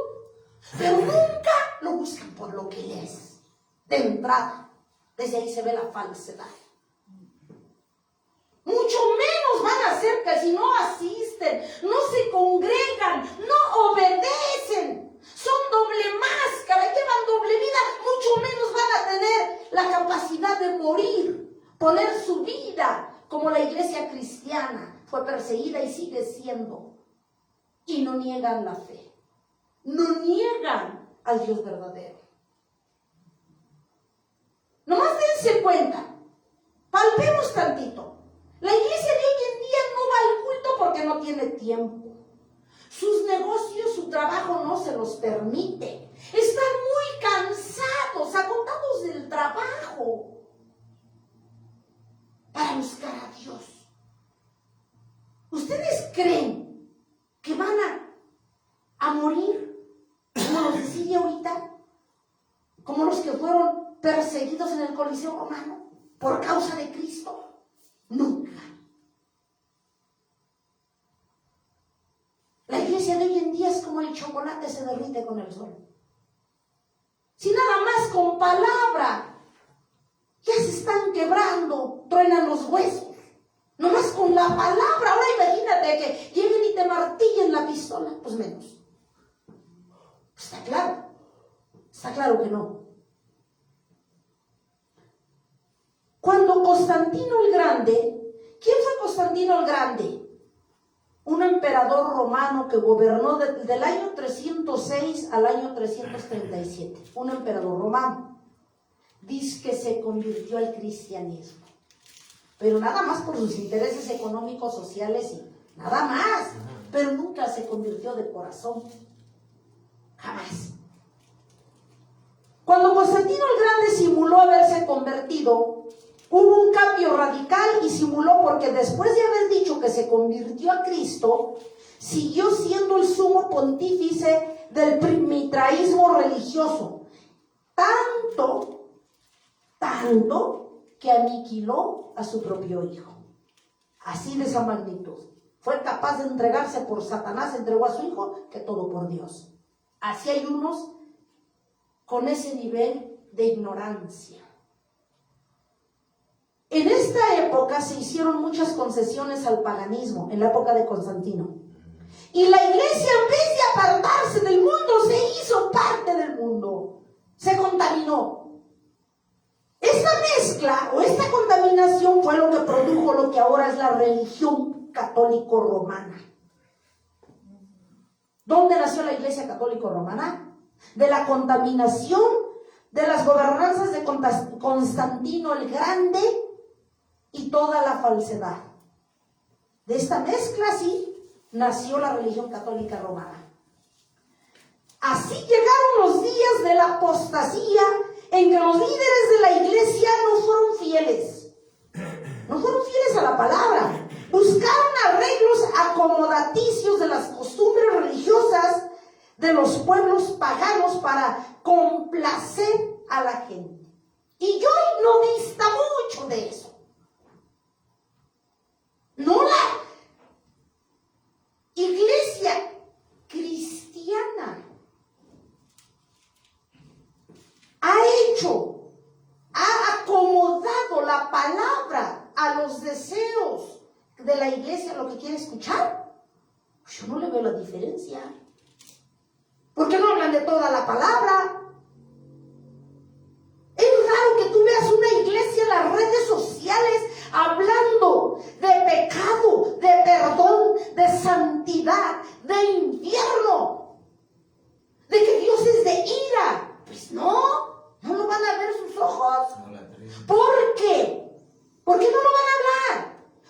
pero nunca lo buscan por lo que Él es. De entrada, desde ahí se ve la falsedad. Mucho menos van a hacer que si no asisten, no se congregan, no obedecen. Son doble máscara, llevan doble vida, mucho menos van a tener la capacidad de morir, poner su vida como la iglesia cristiana fue perseguida y sigue siendo. Y no niegan la fe, no niegan al Dios verdadero. Nomás dense cuenta, palpemos tantito. La iglesia de hoy en día no va al culto porque no tiene tiempo. Sus negocios, su trabajo no se los permite. Están muy cansados, agotados del trabajo para buscar a Dios. ¿Ustedes creen que van a morir como los de Siria ahorita? Como los que fueron perseguidos en el Coliseo Romano por causa de Cristo. Nunca. La iglesia de hoy en día es como el chocolate se derrite con el sol. Si nada más con palabra Ya se están quebrando, truenan los huesos. Nomás con la palabra. Ahora imagínate que lleguen y te martillen la pistola. Pues menos. Está claro que no. Cuando Constantino el Grande, ¿quién fue Constantino el Grande? Un emperador romano que gobernó del año 306 al año 337. Un emperador romano. Dice que se convirtió al cristianismo. Pero nada más por sus intereses económicos, sociales y nada más. Pero nunca se convirtió de corazón. Jamás. Cuando Constantino el Grande simuló haberse convertido, hubo un cambio radical y simuló porque después de haber dicho que se convirtió a Cristo, siguió siendo el sumo pontífice del mitraísmo religioso. Tanto que aniquiló a su propio hijo. Así de esa magnitud. Fue capaz de entregarse por Satanás, entregó a su hijo, que todo por Dios. Así hay unos con ese nivel de ignorancia. En esta época se hicieron muchas concesiones al paganismo, en la época de Constantino. Y la iglesia, en vez de apartarse del mundo, se hizo parte del mundo. Se contaminó. Esta mezcla o esta contaminación fue lo que produjo lo que ahora es la religión católico-romana. ¿Dónde nació la iglesia católico-romana? De la contaminación de las gobernanzas de Constantino el Grande y toda la falsedad. De esta mezcla, sí, nació la religión católica romana. Así llegaron los días de la apostasía, en que los líderes de la iglesia no fueron fieles a la palabra. Buscaron arreglos acomodaticios de las costumbres religiosas de los pueblos paganos para complacer a la gente. Y hoy no dista mucho de eso. No la iglesia cristiana ha acomodado la palabra a los deseos de la iglesia, lo que quiere escuchar. Yo no le veo la diferencia. ¿Por qué no hablan de toda la palabra? Es raro que tú veas una iglesia en las redes sociales hablando de pecado, de perdón, de santidad, de infierno, de que Dios es de ira. Pues no lo van a ver sus ojos. ¿Por qué? ¿Por qué no lo van a hablar?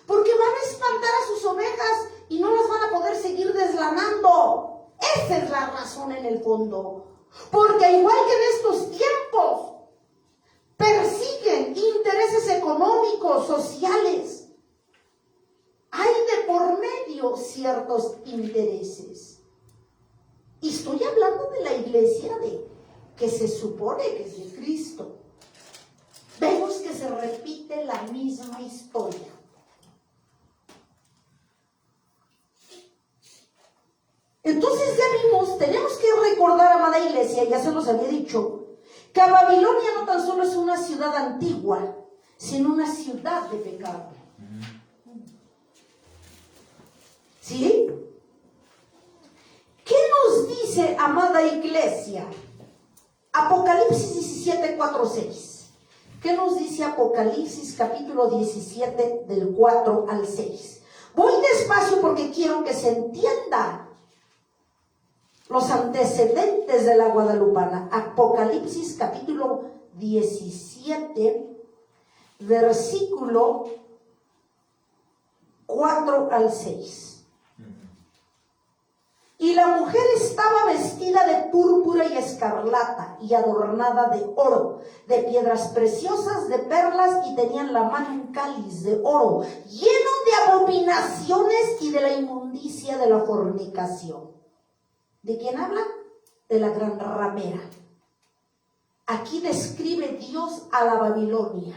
Porque van a espantar a sus ovejas y no las van a poder seguir deslanando. Esa es la razón en el fondo. Porque igual que en estos tiempos, persiguen intereses económicos, sociales. Hay de por medio ciertos intereses. Y estoy hablando de la iglesia que se supone que es de Cristo. Vemos que se repite la misma historia. Entonces ya vimos, tenemos que recordar, amada iglesia, ya se los había dicho, que Babilonia no tan solo es una ciudad antigua, sino una ciudad de pecado. ¿Sí? ¿Qué nos dice, amada iglesia? Apocalipsis 17, 4, 6. ¿Qué nos dice Apocalipsis capítulo 17 del 4 al 6? Voy despacio porque quiero que se entienda los antecedentes de la guadalupana. Apocalipsis capítulo 17, versículo 4 al 6. Y la mujer estaba vestida de púrpura y escarlata y adornada de oro, de piedras preciosas, de perlas, y tenía en la mano un cáliz de oro, lleno de abominaciones y de la inmundicia de la fornicación. ¿De quién habla? De la gran ramera. Aquí describe Dios a la Babilonia,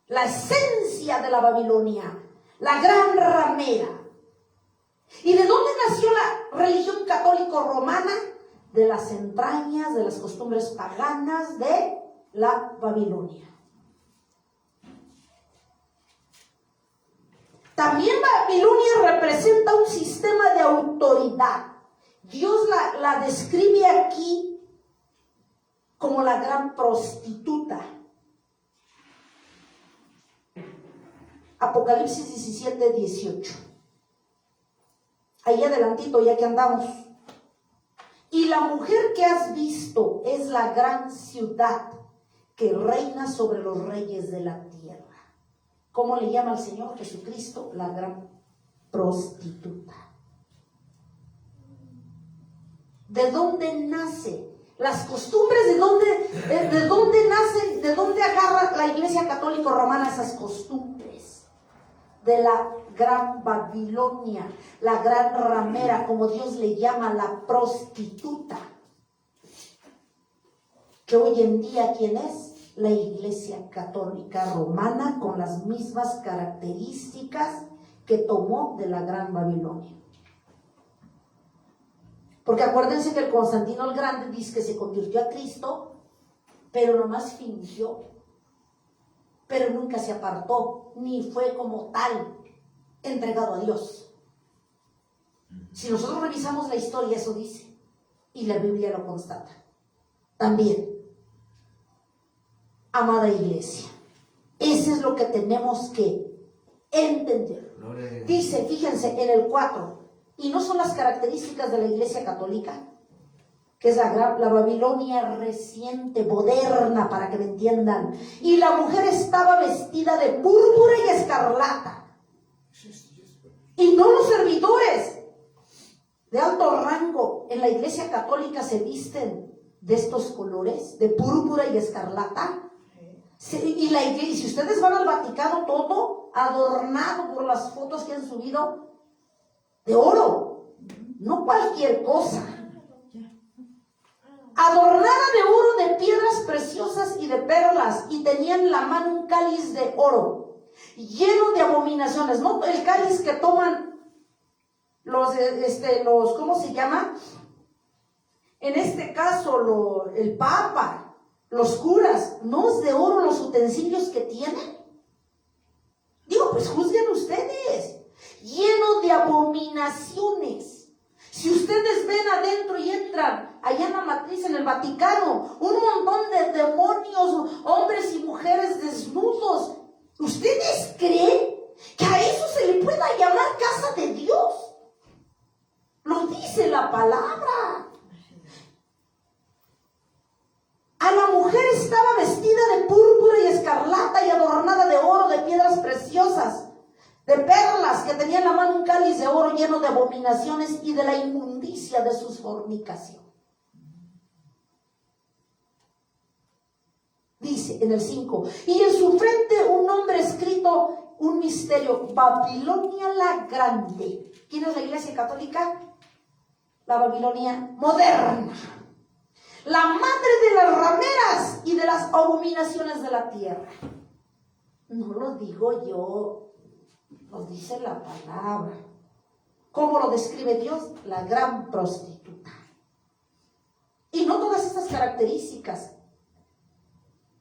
la esencia de la Babilonia, la gran ramera. ¿Y de dónde nació la religión católico-romana? De las entrañas, de las costumbres paganas de la Babilonia. También Babilonia representa un sistema de autoridad. Dios la describe aquí como la gran prostituta. Apocalipsis 17, 18. Ahí adelantito, ya que andamos. Y la mujer que has visto es la gran ciudad que reina sobre los reyes de la tierra. ¿Cómo le llama al Señor Jesucristo? La gran prostituta. ¿De dónde nace? Las costumbres, ¿de dónde nacen? ¿De dónde agarra la Iglesia Católica Romana esas costumbres? De la gran Babilonia, la gran ramera, como Dios le llama, la prostituta. Que hoy en día, ¿quién es? La Iglesia Católica Romana, con las mismas características que tomó de la gran Babilonia. Porque acuérdense que el Constantino el Grande dice que se convirtió a Cristo, pero nomás fingió, pero nunca se apartó, ni fue como tal entregado a Dios. Si nosotros revisamos la historia, eso dice, y la Biblia lo constata. También, amada iglesia, eso es lo que tenemos que entender. Dice, fíjense, en el 4, y no son las características de la Iglesia Católica, que es la Babilonia reciente, moderna, para que me entiendan. Y la mujer estaba vestida de púrpura y escarlata. Y no los servidores de alto rango en la Iglesia Católica se visten de estos colores, de púrpura y escarlata. Y la iglesia, si ustedes van al Vaticano, todo adornado por las fotos que han subido, de oro, no cualquier cosa. Adornada de oro, de piedras preciosas y de perlas, y tenía en la mano un cáliz de oro, lleno de abominaciones. No el cáliz que toman los ¿cómo se llama? En este caso, el Papa, los curas, ¿no es de oro los utensilios que tienen? Digo, pues juzguen ustedes. Lleno de abominaciones. Si ustedes ven adentro y entran allá en la matriz, en el Vaticano, un montón de demonios, hombres y mujeres desnudos, ¿ustedes creen que a eso se le pueda llamar casa de Dios? Lo dice la palabra. A la mujer estaba vestida de púrpura y escarlata y adornada de oro, de piedras preciosas, de perlas, que tenía en la mano un cáliz de oro lleno de abominaciones y de la inmundicia de sus fornicación. Dice en el 5, y en su frente un nombre escrito, un misterio, Babilonia la Grande. ¿Quién es la Iglesia Católica? La Babilonia moderna. La madre de las rameras y de las abominaciones de la tierra. No lo digo yo. Nos dice la palabra. ¿Cómo lo describe Dios? La gran prostituta. Y no todas estas características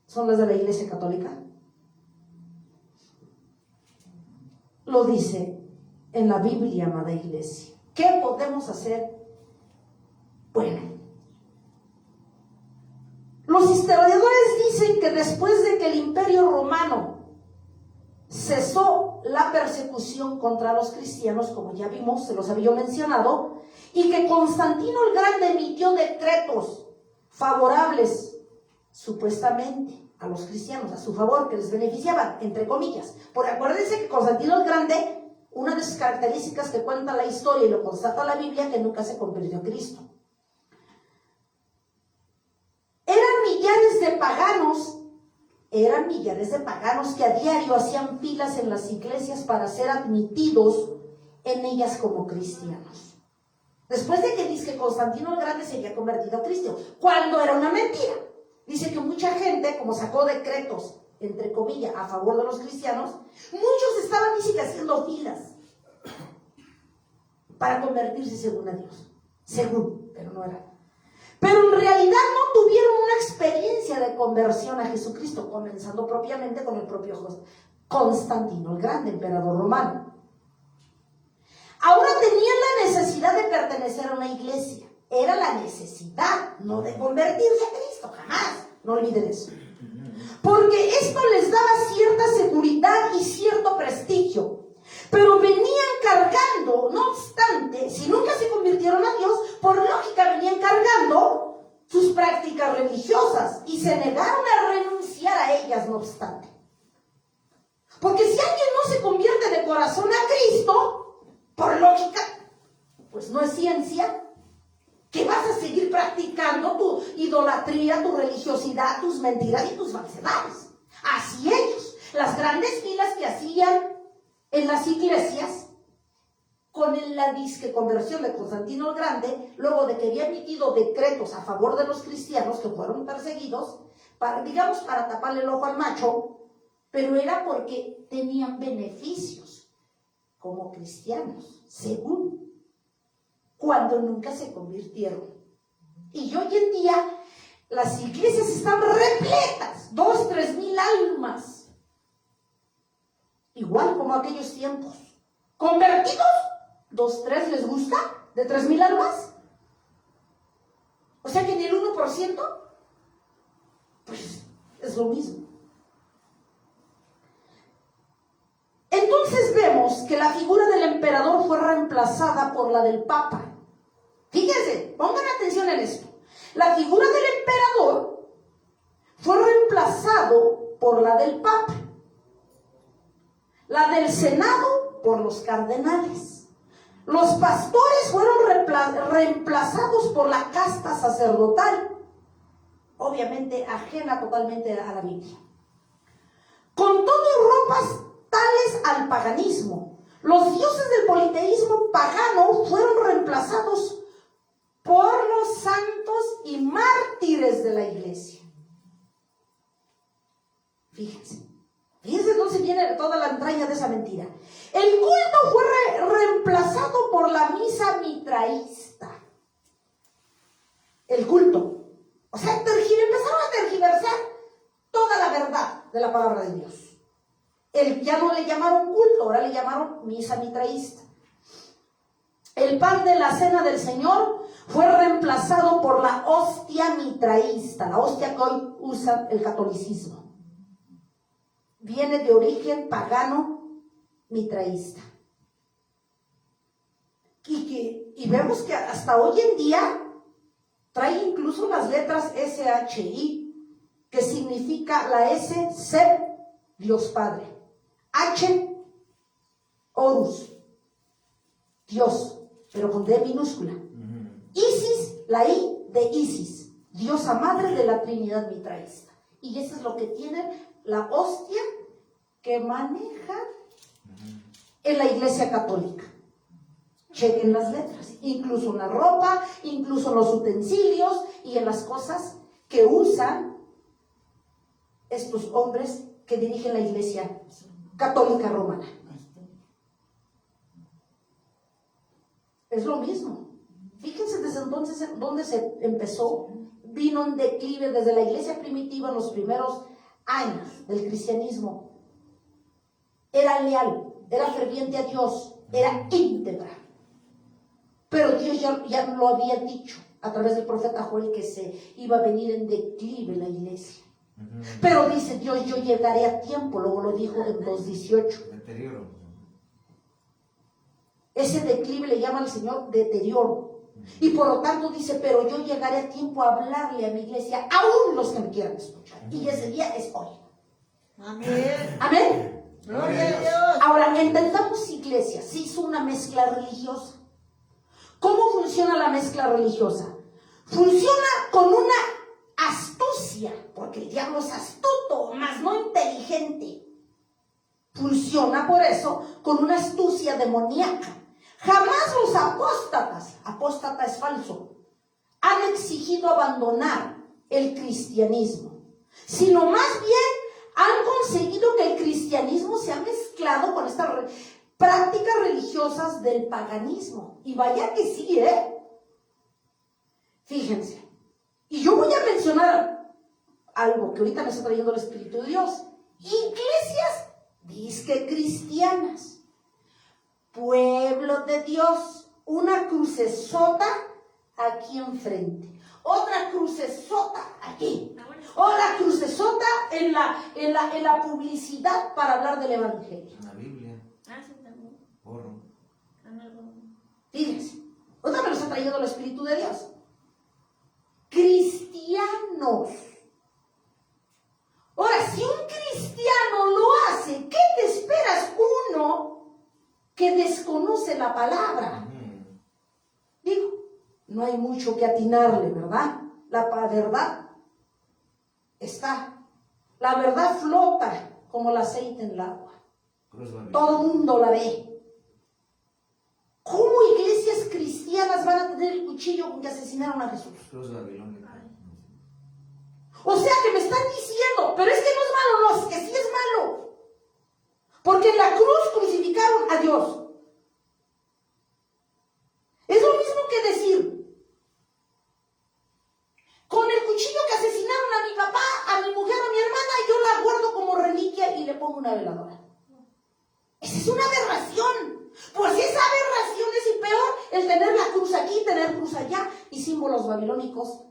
son las de la Iglesia Católica. Lo dice en la Biblia, amada iglesia. ¿Qué podemos hacer? Bueno, los historiadores dicen que después de que el Imperio Romano cesó la persecución contra los cristianos, como ya vimos, se los había mencionado, y que Constantino el Grande emitió decretos favorables, supuestamente, a los cristianos, a su favor, que les beneficiaban, entre comillas. Porque acuérdense que Constantino el Grande, una de sus características que cuenta la historia y lo constata la Biblia, que nunca se convirtió a Cristo. Eran millares de paganos que a diario hacían filas en las iglesias para ser admitidos en ellas como cristianos. Después de que dice que Constantino el Grande se había convertido a Cristo, cuando era una mentira. Dice que mucha gente, como sacó decretos, entre comillas, a favor de los cristianos, muchos estaban, dice que haciendo filas para convertirse según a Dios. Según, pero no era. Pero en realidad no tuvieron una experiencia de conversión a Jesucristo, comenzando propiamente con el propio Constantino el Grande, emperador romano. Ahora tenían la necesidad de pertenecer a una iglesia. Era la necesidad, no de convertirse a Cristo, jamás. No olviden eso. Porque esto les daba cierta seguridad y cierto prestigio. Pero venían cargando, no obstante, si nunca se convirtieron a Dios, por lógica venían cargando sus prácticas religiosas y se negaron a renunciar a ellas, no obstante. Porque si alguien no se convierte de corazón a Cristo, por lógica, pues no es ciencia, que vas a seguir practicando tu idolatría, tu religiosidad, tus mentiras y tus falsedades. Así ellos, las grandes filas que hacían en las iglesias, con la disque conversión de Constantino el Grande, luego de que había emitido decretos a favor de los cristianos que fueron perseguidos, para taparle el ojo al macho, pero era porque tenían beneficios como cristianos, según, cuando nunca se convirtieron. Y hoy en día las iglesias están repletas, 2,000, 3,000 almas, igual como aquellos tiempos. ¿Convertidos? 2, 3 les gusta, de 3,000 almas. O sea que ni el 1%, pues es lo mismo. Entonces vemos que la figura del emperador fue reemplazada por la del papa. Fíjense, pongan atención en esto. La figura del emperador fue reemplazado por la del papa. La del senado por los cardenales. Los pastores fueron reemplazados por la casta sacerdotal, obviamente ajena totalmente a la Biblia. Con todo y ropas tales al paganismo, los dioses del politeísmo pagano fueron reemplazados por los santos y mártires de la iglesia. Fíjense dónde viene toda la entraña de esa mentira. El culto fue reemplazado por la misa mitraísta. El culto. O sea, empezaron a tergiversar toda la verdad de la palabra de Dios. Ya no le llamaron culto, ahora le llamaron misa mitraísta. El pan de la cena del Señor fue reemplazado por la hostia mitraísta, la hostia que hoy usa el catolicismo. Viene de origen pagano mitraísta. Y vemos que hasta hoy en día trae incluso las letras SHI, que significa la S, Seb, Dios Padre. H, Horus, Dios, pero con D minúscula. Isis, la I de Isis, diosa madre de la Trinidad mitraísta. Y eso es lo que tiene la hostia que maneja en la Iglesia Católica. Chequen las letras, incluso en la ropa, incluso en los utensilios y en las cosas que usan estos hombres que dirigen la Iglesia Católica Romana. Es lo mismo. Fíjense desde entonces dónde se empezó. Vino en declive desde la iglesia primitiva en los primeros años del cristianismo. Era leal, era ferviente a Dios, era íntegra. Pero Dios ya lo había dicho a través del profeta Joel que se iba a venir en declive la iglesia. Pero dice Dios, yo llegaré a tiempo, luego lo dijo en 2:18. Deterioro. Ese declive le llama al Señor deterioro. Y por lo tanto dice, pero yo llegaré a tiempo a hablarle a mi iglesia, aún los que me quieran escuchar. Y ese día es hoy. Amén. Amén. Gloria a Dios. Ahora, entendamos iglesia. Se hizo una mezcla religiosa. ¿Cómo funciona la mezcla religiosa? Funciona con una astucia, porque el diablo es astuto, mas no inteligente. Funciona por eso con una astucia demoníaca. Jamás los apóstata es falso, han exigido abandonar el cristianismo, sino más bien han conseguido que el cristianismo se ha mezclado con estas prácticas religiosas del paganismo. Y vaya que sí, Fíjense. Y yo voy a mencionar algo que ahorita me está trayendo el Espíritu de Dios. Iglesias disque cristianas. pueblo de Dios, una crucesota aquí enfrente, otra crucesota aquí, otra crucesota en la publicidad para hablar del evangelio. En la Biblia. Sí, también. Porro. Fíjense, otra me los ha traído el Espíritu de Dios. Cristianos. Ahora, si un cristiano lo hace, ¿qué te esperas? Uno que desconoce la palabra. Digo, no hay mucho que atinarle, ¿verdad? La verdad está. La verdad flota como el aceite en el agua. Todo el mundo la ve. ¿Cómo iglesias cristianas van a tener el cuchillo con que asesinaron a Jesús? Cruz babilónica. O sea que me están diciendo, pero es que no es malo, no, es que sí es malo. Porque en la cruz crucificaron a Dios. Es lo mismo que decir, con el cuchillo que asesinaron a mi papá, a mi mujer, a mi hermana, yo la guardo como reliquia y le pongo una veladora. Esa es una aberración. Pues esa aberración es y peor el tener la cruz aquí, tener cruz allá y símbolos babilónicos,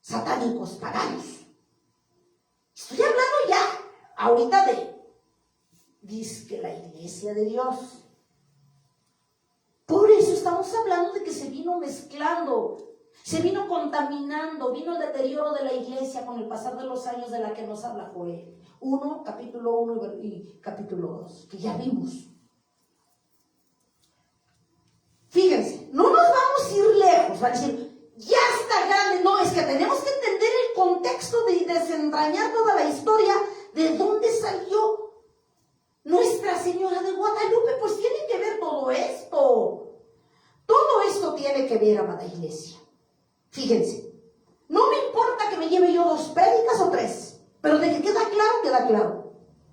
satánicos, paganos. Estoy hablando ya ahorita dice la iglesia de Dios. Por eso estamos hablando de que se vino mezclando, se vino contaminando, vino el deterioro de la iglesia con el pasar de los años de la que nos habla Joel. Capítulo 1 y capítulo 2, que ya vimos. Fíjense, no nos vamos a ir lejos, va a decir, ya está grande. No, es que tenemos que entender el contexto de desentrañar toda la historia de dónde salió Nuestra Señora de Guadalupe. Pues tiene que ver todo esto. Todo esto tiene que ver, amada iglesia. Fíjense, no me importa que me lleve yo 2 prédicas o 3, pero de que queda claro, queda claro.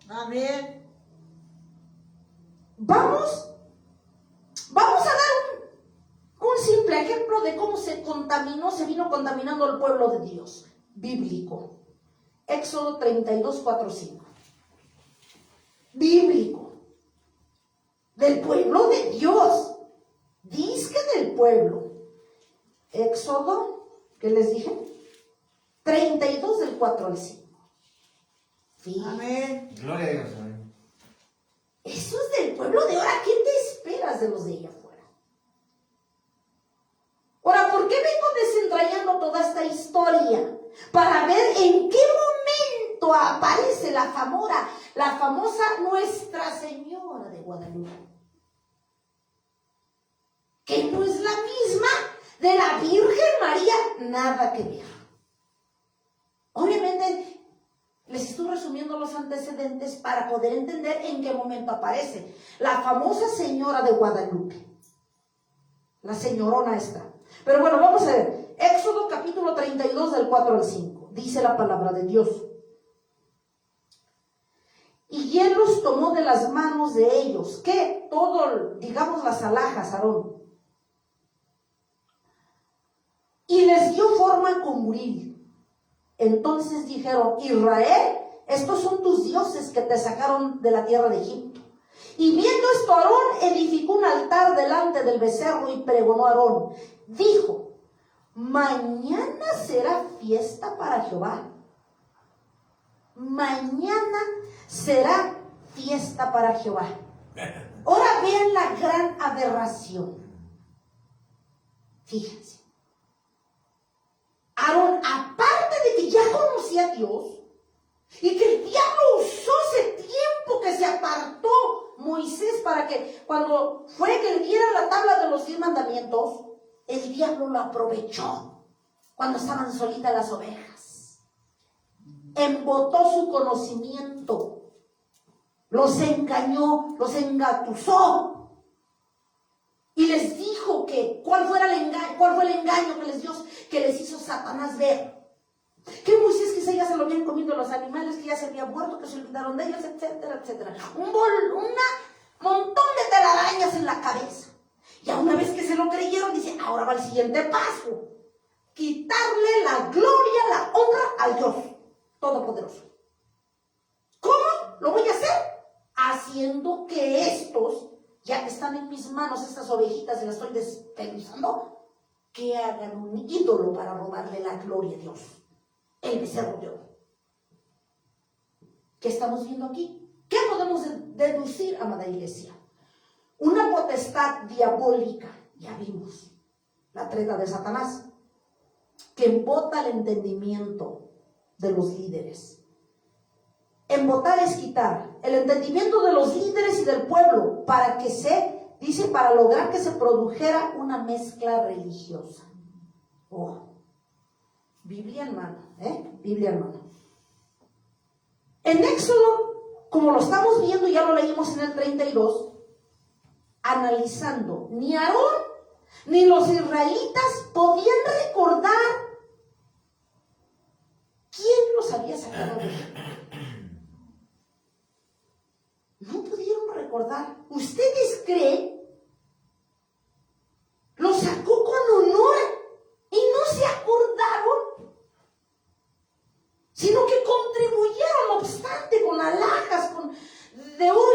Amén. Vamos a dar un simple ejemplo de cómo se vino contaminando el pueblo de Dios, bíblico. Éxodo 32, 4, 5. Bíblico. Del pueblo de Dios. Disque del pueblo. Éxodo, ¿qué les dije? 32 del 4 al 5. Fíjense. Amén. Gloria a Dios. Amén. Eso es del pueblo de ahora. ¿Qué te esperas de los de allá afuera? Ahora, ¿por qué vengo desentrañando toda esta historia? Para ver en qué momento aparece la famosa Nuestra Señora de Guadalupe. Que no es la misma de la Virgen María, nada que ver. Obviamente, les estoy resumiendo los antecedentes para poder entender en qué momento aparece la famosa Señora de Guadalupe. La señorona esta. Pero bueno, vamos a ver. Éxodo capítulo 32 del 4 al 5. Dice la palabra de Dios. Y él los tomó de las manos de ellos. ¿Qué? Todo, digamos, las alhajas, Aarón. Y les dio forma con buril. Entonces dijeron, Israel, estos son tus dioses que te sacaron de la tierra de Egipto. Y viendo esto, Aarón edificó un altar delante del becerro y pregonó a Aarón. Dijo, mañana será fiesta para Jehová. Mañana será fiesta para Jehová. Ahora vean la gran aberración. Fíjense. Aarón, aparte de que ya conocía a Dios y que el diablo usó ese tiempo que se apartó Moisés para que cuando fue que le diera la tabla de los 10 mandamientos, el diablo lo aprovechó cuando estaban solitas las ovejas. Embotó su conocimiento, los engañó, los engatusó y les dijo que cuál fue el engaño que les hizo Satanás ver. Que Moisés, que ya se lo habían comido los animales, que ya se había muerto, que se olvidaron de ellos, etcétera, etcétera. Un montón de telarañas en la cabeza. Ya una vez que se lo creyeron, dice, ahora va el siguiente paso. Quitarle la gloria, la honra al Dios Todopoderoso. ¿Cómo lo voy a hacer? Haciendo que estos ya están en mis manos estas ovejitas y las estoy despedazando, que hagan un ídolo para robarle la gloria a Dios, el becerro de oro. ¿Qué estamos viendo aquí? ¿Qué podemos deducir, amada iglesia? Una potestad diabólica, ya vimos, la treta de Satanás, que embota el entendimiento de los líderes. Embotar es quitar el entendimiento de los líderes y del pueblo para lograr que se produjera una mezcla religiosa. Oh, Biblia en mano, Biblia en mano. En Éxodo, como lo estamos viendo, ya lo leímos en el 32, analizando, ni Aarón ni los israelitas podían recordar quién los había sacado de Egipto. No pudieron recordar. ¿Ustedes creen? Los sacó con honor y no se acordaron, sino que contribuyeron, no obstante, con alhajas, de oro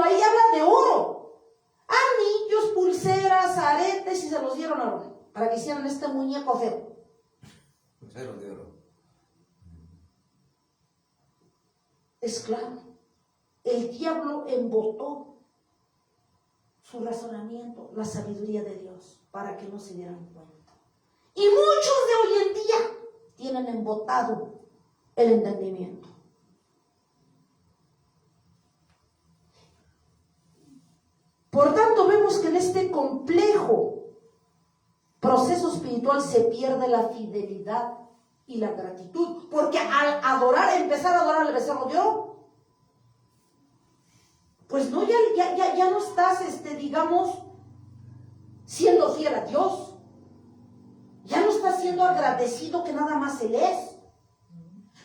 ahí habla de oro, anillos, pulseras, aretes, y se los dieron a Aarón para que hicieran este muñeco feo. Pulseros de oro. Es claro, el diablo embotó su razonamiento, la sabiduría de Dios, para que no se dieran cuenta. Y muchos de hoy en día tienen embotado el entendimiento. Por tanto, vemos que en este complejo proceso espiritual se pierde la fidelidad y la gratitud, porque al empezar a adorar al becerro de oro, pues no, ya no estás, siendo fiel a Dios. Ya no estás siendo agradecido que nada más Él es.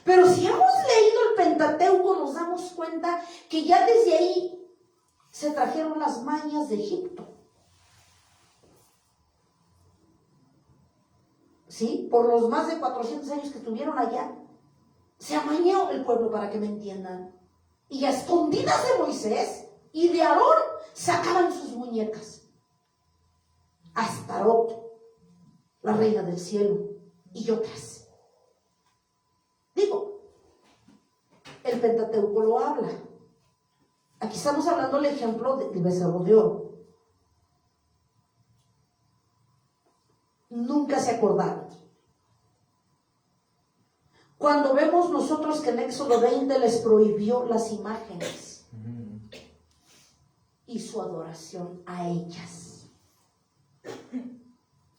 Pero si hemos leído el Pentateuco, nos damos cuenta que ya desde ahí se trajeron las mañas de Egipto. ¿Sí? Por los más de 400 años que estuvieron allá, se amañó el pueblo, para que me entiendan. Y a escondidas de Moisés y de Aarón sacaban sus muñecas. Astarot, la reina del cielo, y otras. Digo, el Pentateuco lo habla. Aquí estamos hablando del ejemplo del becerro de oro. Nunca se acordaron. Cuando vemos nosotros que en Éxodo 20 les prohibió las imágenes y su adoración a ellas,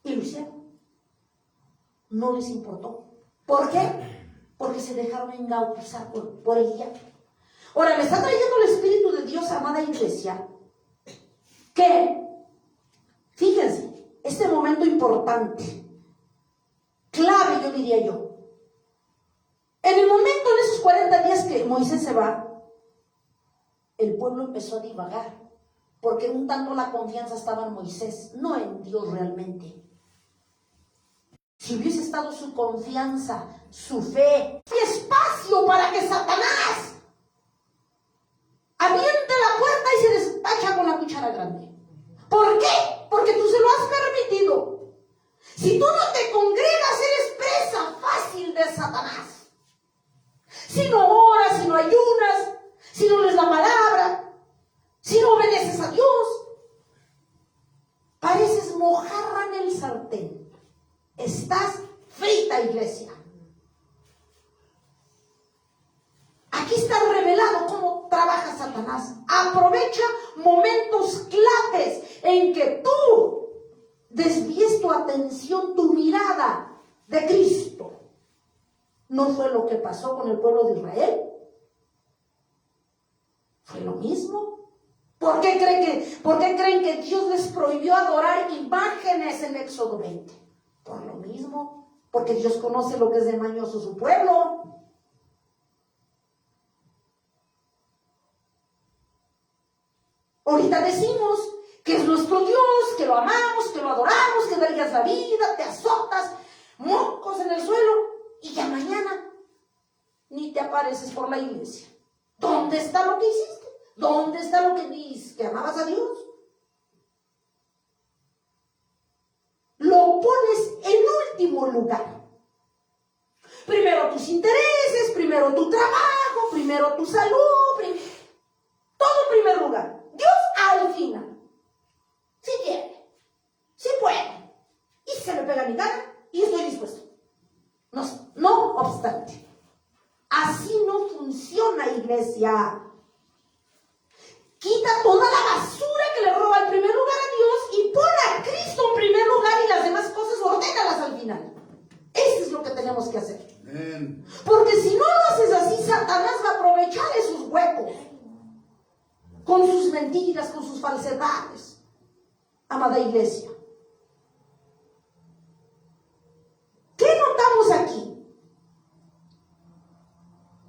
y lo hicieron, no les importó. ¿Por qué? Porque se dejaron engatusar por el diablo. Ahora, me está trayendo el Espíritu de Dios, amada iglesia, que, fíjense, este momento importante, clave, yo diría yo. En el momento, en esos 40 días que Moisés se va, el pueblo empezó a divagar, porque un tanto la confianza estaba en Moisés, no en Dios realmente. Si hubiese estado su confianza, su fe, hay espacio para que Satanás aviente la puerta y se despacha con la cuchara grande. ¿Por qué? Porque tú se lo has permitido. Si tú no te congregas, eres presa fácil de Satanás. Si no oras, si no ayunas, si no lees la palabra, si no obedeces a Dios, pareces mojarra en el sartén. Estás frita, iglesia. Aquí está revelado cómo trabaja Satanás. Aprovecha momentos claves en que tú desvíes tu atención, tu mirada de Cristo. ¿No fue lo que pasó con el pueblo de Israel? ¿Fue lo mismo? ¿Por qué creen que Dios les prohibió adorar imágenes en Éxodo 20? Por lo mismo, porque Dios conoce lo que es de mañoso su pueblo. Ahorita decimos que es nuestro Dios, que lo amamos, que lo adoramos, que le das la vida, te azotas, mocos en el suelo, y ya mañana ni te apareces por la iglesia. ¿Dónde está lo que hiciste? ¿Dónde está lo que dices? ¿Que amabas a Dios? Lo pones en último lugar. Primero tus intereses, primero tu trabajo, primero tu salud, todo en primer lugar. Dios al final. Si quiere, si puede, y se me pega mi gana, y estoy dispuesto. No obstante. Así no funciona, iglesia. Quita toda la basura que le roba en primer lugar a Dios y pon a Cristo en primer lugar y las demás cosas ordénalas al final. Eso es lo que tenemos que hacer. Amén. Porque si no lo haces así, Satanás va a aprovechar esos huecos con sus mentiras, con sus falsedades. Amada iglesia, ¿qué notamos aquí?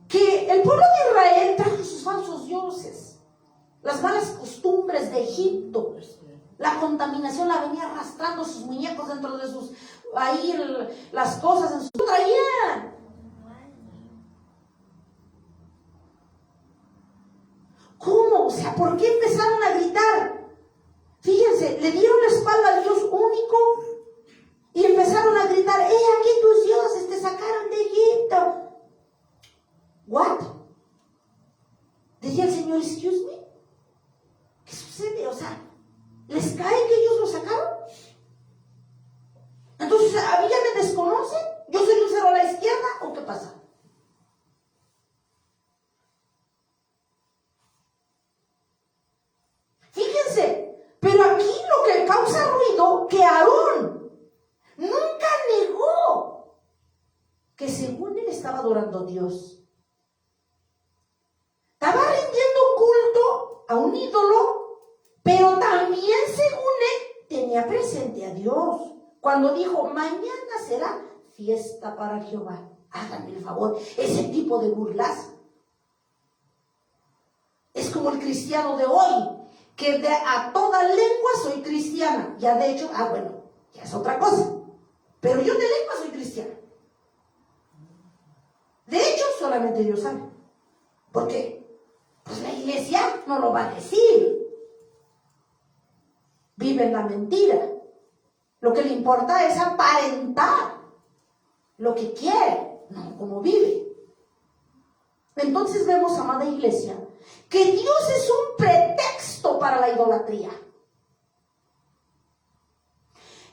Que el pueblo de Israel trajo sus falsos dioses, las malas costumbres de Egipto, la contaminación la venía arrastrando, sus muñecos dentro de sus, las cosas en sus, traían. ¿Cómo? O sea, ¿por qué empezaron a gritar? Fíjense, le dieron la espalda al Dios único y empezaron a gritar, aquí tus dioses te sacaron de Egipto. ¿What? Decía el Señor, excuse me. ¿Qué sucede? O sea, ¿les cae que ellos lo sacaron? Entonces, ¿a mí ya me desconocen? ¿Yo soy un cero a la izquierda o qué pasa? Fíjense, pero aquí lo que causa ruido, que Aarón nunca negó que según él estaba adorando a Dios. Estaba rindiendo culto a un ídolo, pero también según él tenía presente a Dios. Cuando dijo, mañana será fiesta para Jehová. Háganme el favor, ese tipo de burlas es como el cristiano de hoy, que a toda lengua soy cristiana. Ya de hecho, bueno, ya es otra cosa. Pero yo de lengua soy cristiana. De hecho, solamente Dios sabe. ¿Por qué? Pues la iglesia no lo va a decir. Vive en la mentira. Lo que le importa es aparentar lo que quiere, no como vive. Entonces vemos, amada iglesia, que Dios es un pretexto para la idolatría.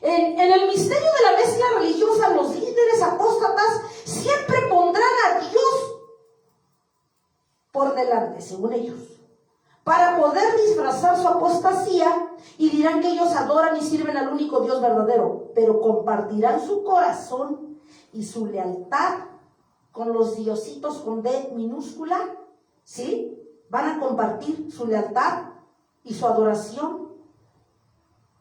En el misterio de la mezcla religiosa, los líderes apóstatas siempre pondrán a Dios por delante, según ellos, para poder disfrazar su apostasía, y dirán que ellos adoran y sirven al único Dios verdadero, pero compartirán su corazón y su lealtad con los diositos con D minúscula, ¿sí? Van a compartir su lealtad y su adoración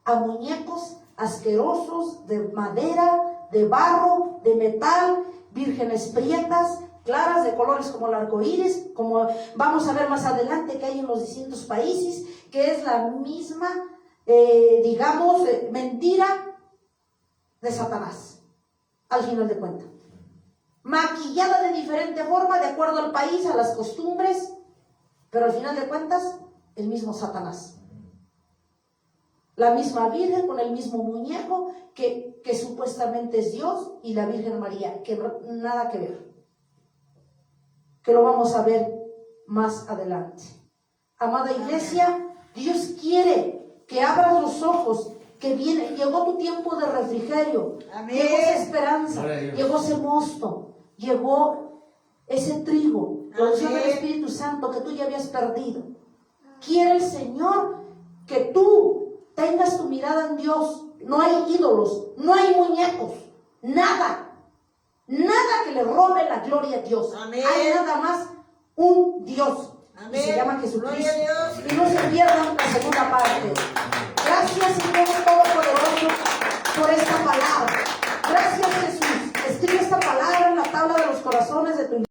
a muñecos asquerosos de madera, de barro, de metal, vírgenes prietas, claras de colores como el arco iris, como vamos a ver más adelante que hay en los distintos países, que es la misma, mentira de Satanás, al final de cuentas. Maquillada de diferente forma, de acuerdo al país, a las costumbres, pero al final de cuentas, el mismo Satanás. La misma Virgen con el mismo muñeco que supuestamente es Dios, y la Virgen María, que nada que ver. Que lo vamos a ver más adelante. Amada iglesia, Dios quiere que abras los ojos, que llegó tu tiempo de refrigerio. Amén. Llegó esa esperanza, llegó ese mosto, llegó ese trigo, la unción del Espíritu Santo que tú ya habías perdido. Quiere el Señor que tú tengas tu mirada en Dios. No hay ídolos, no hay muñecos, nada que le robe la gloria a Dios. Amén. Hay nada más un Dios. Amén. Y se llama Jesucristo. Gloria a Dios. Y no se pierdan la segunda parte. Gracias, Señor Todopoderoso, por esta palabra. Gracias, Jesús. Escribe esta palabra en la tabla de los corazones de tu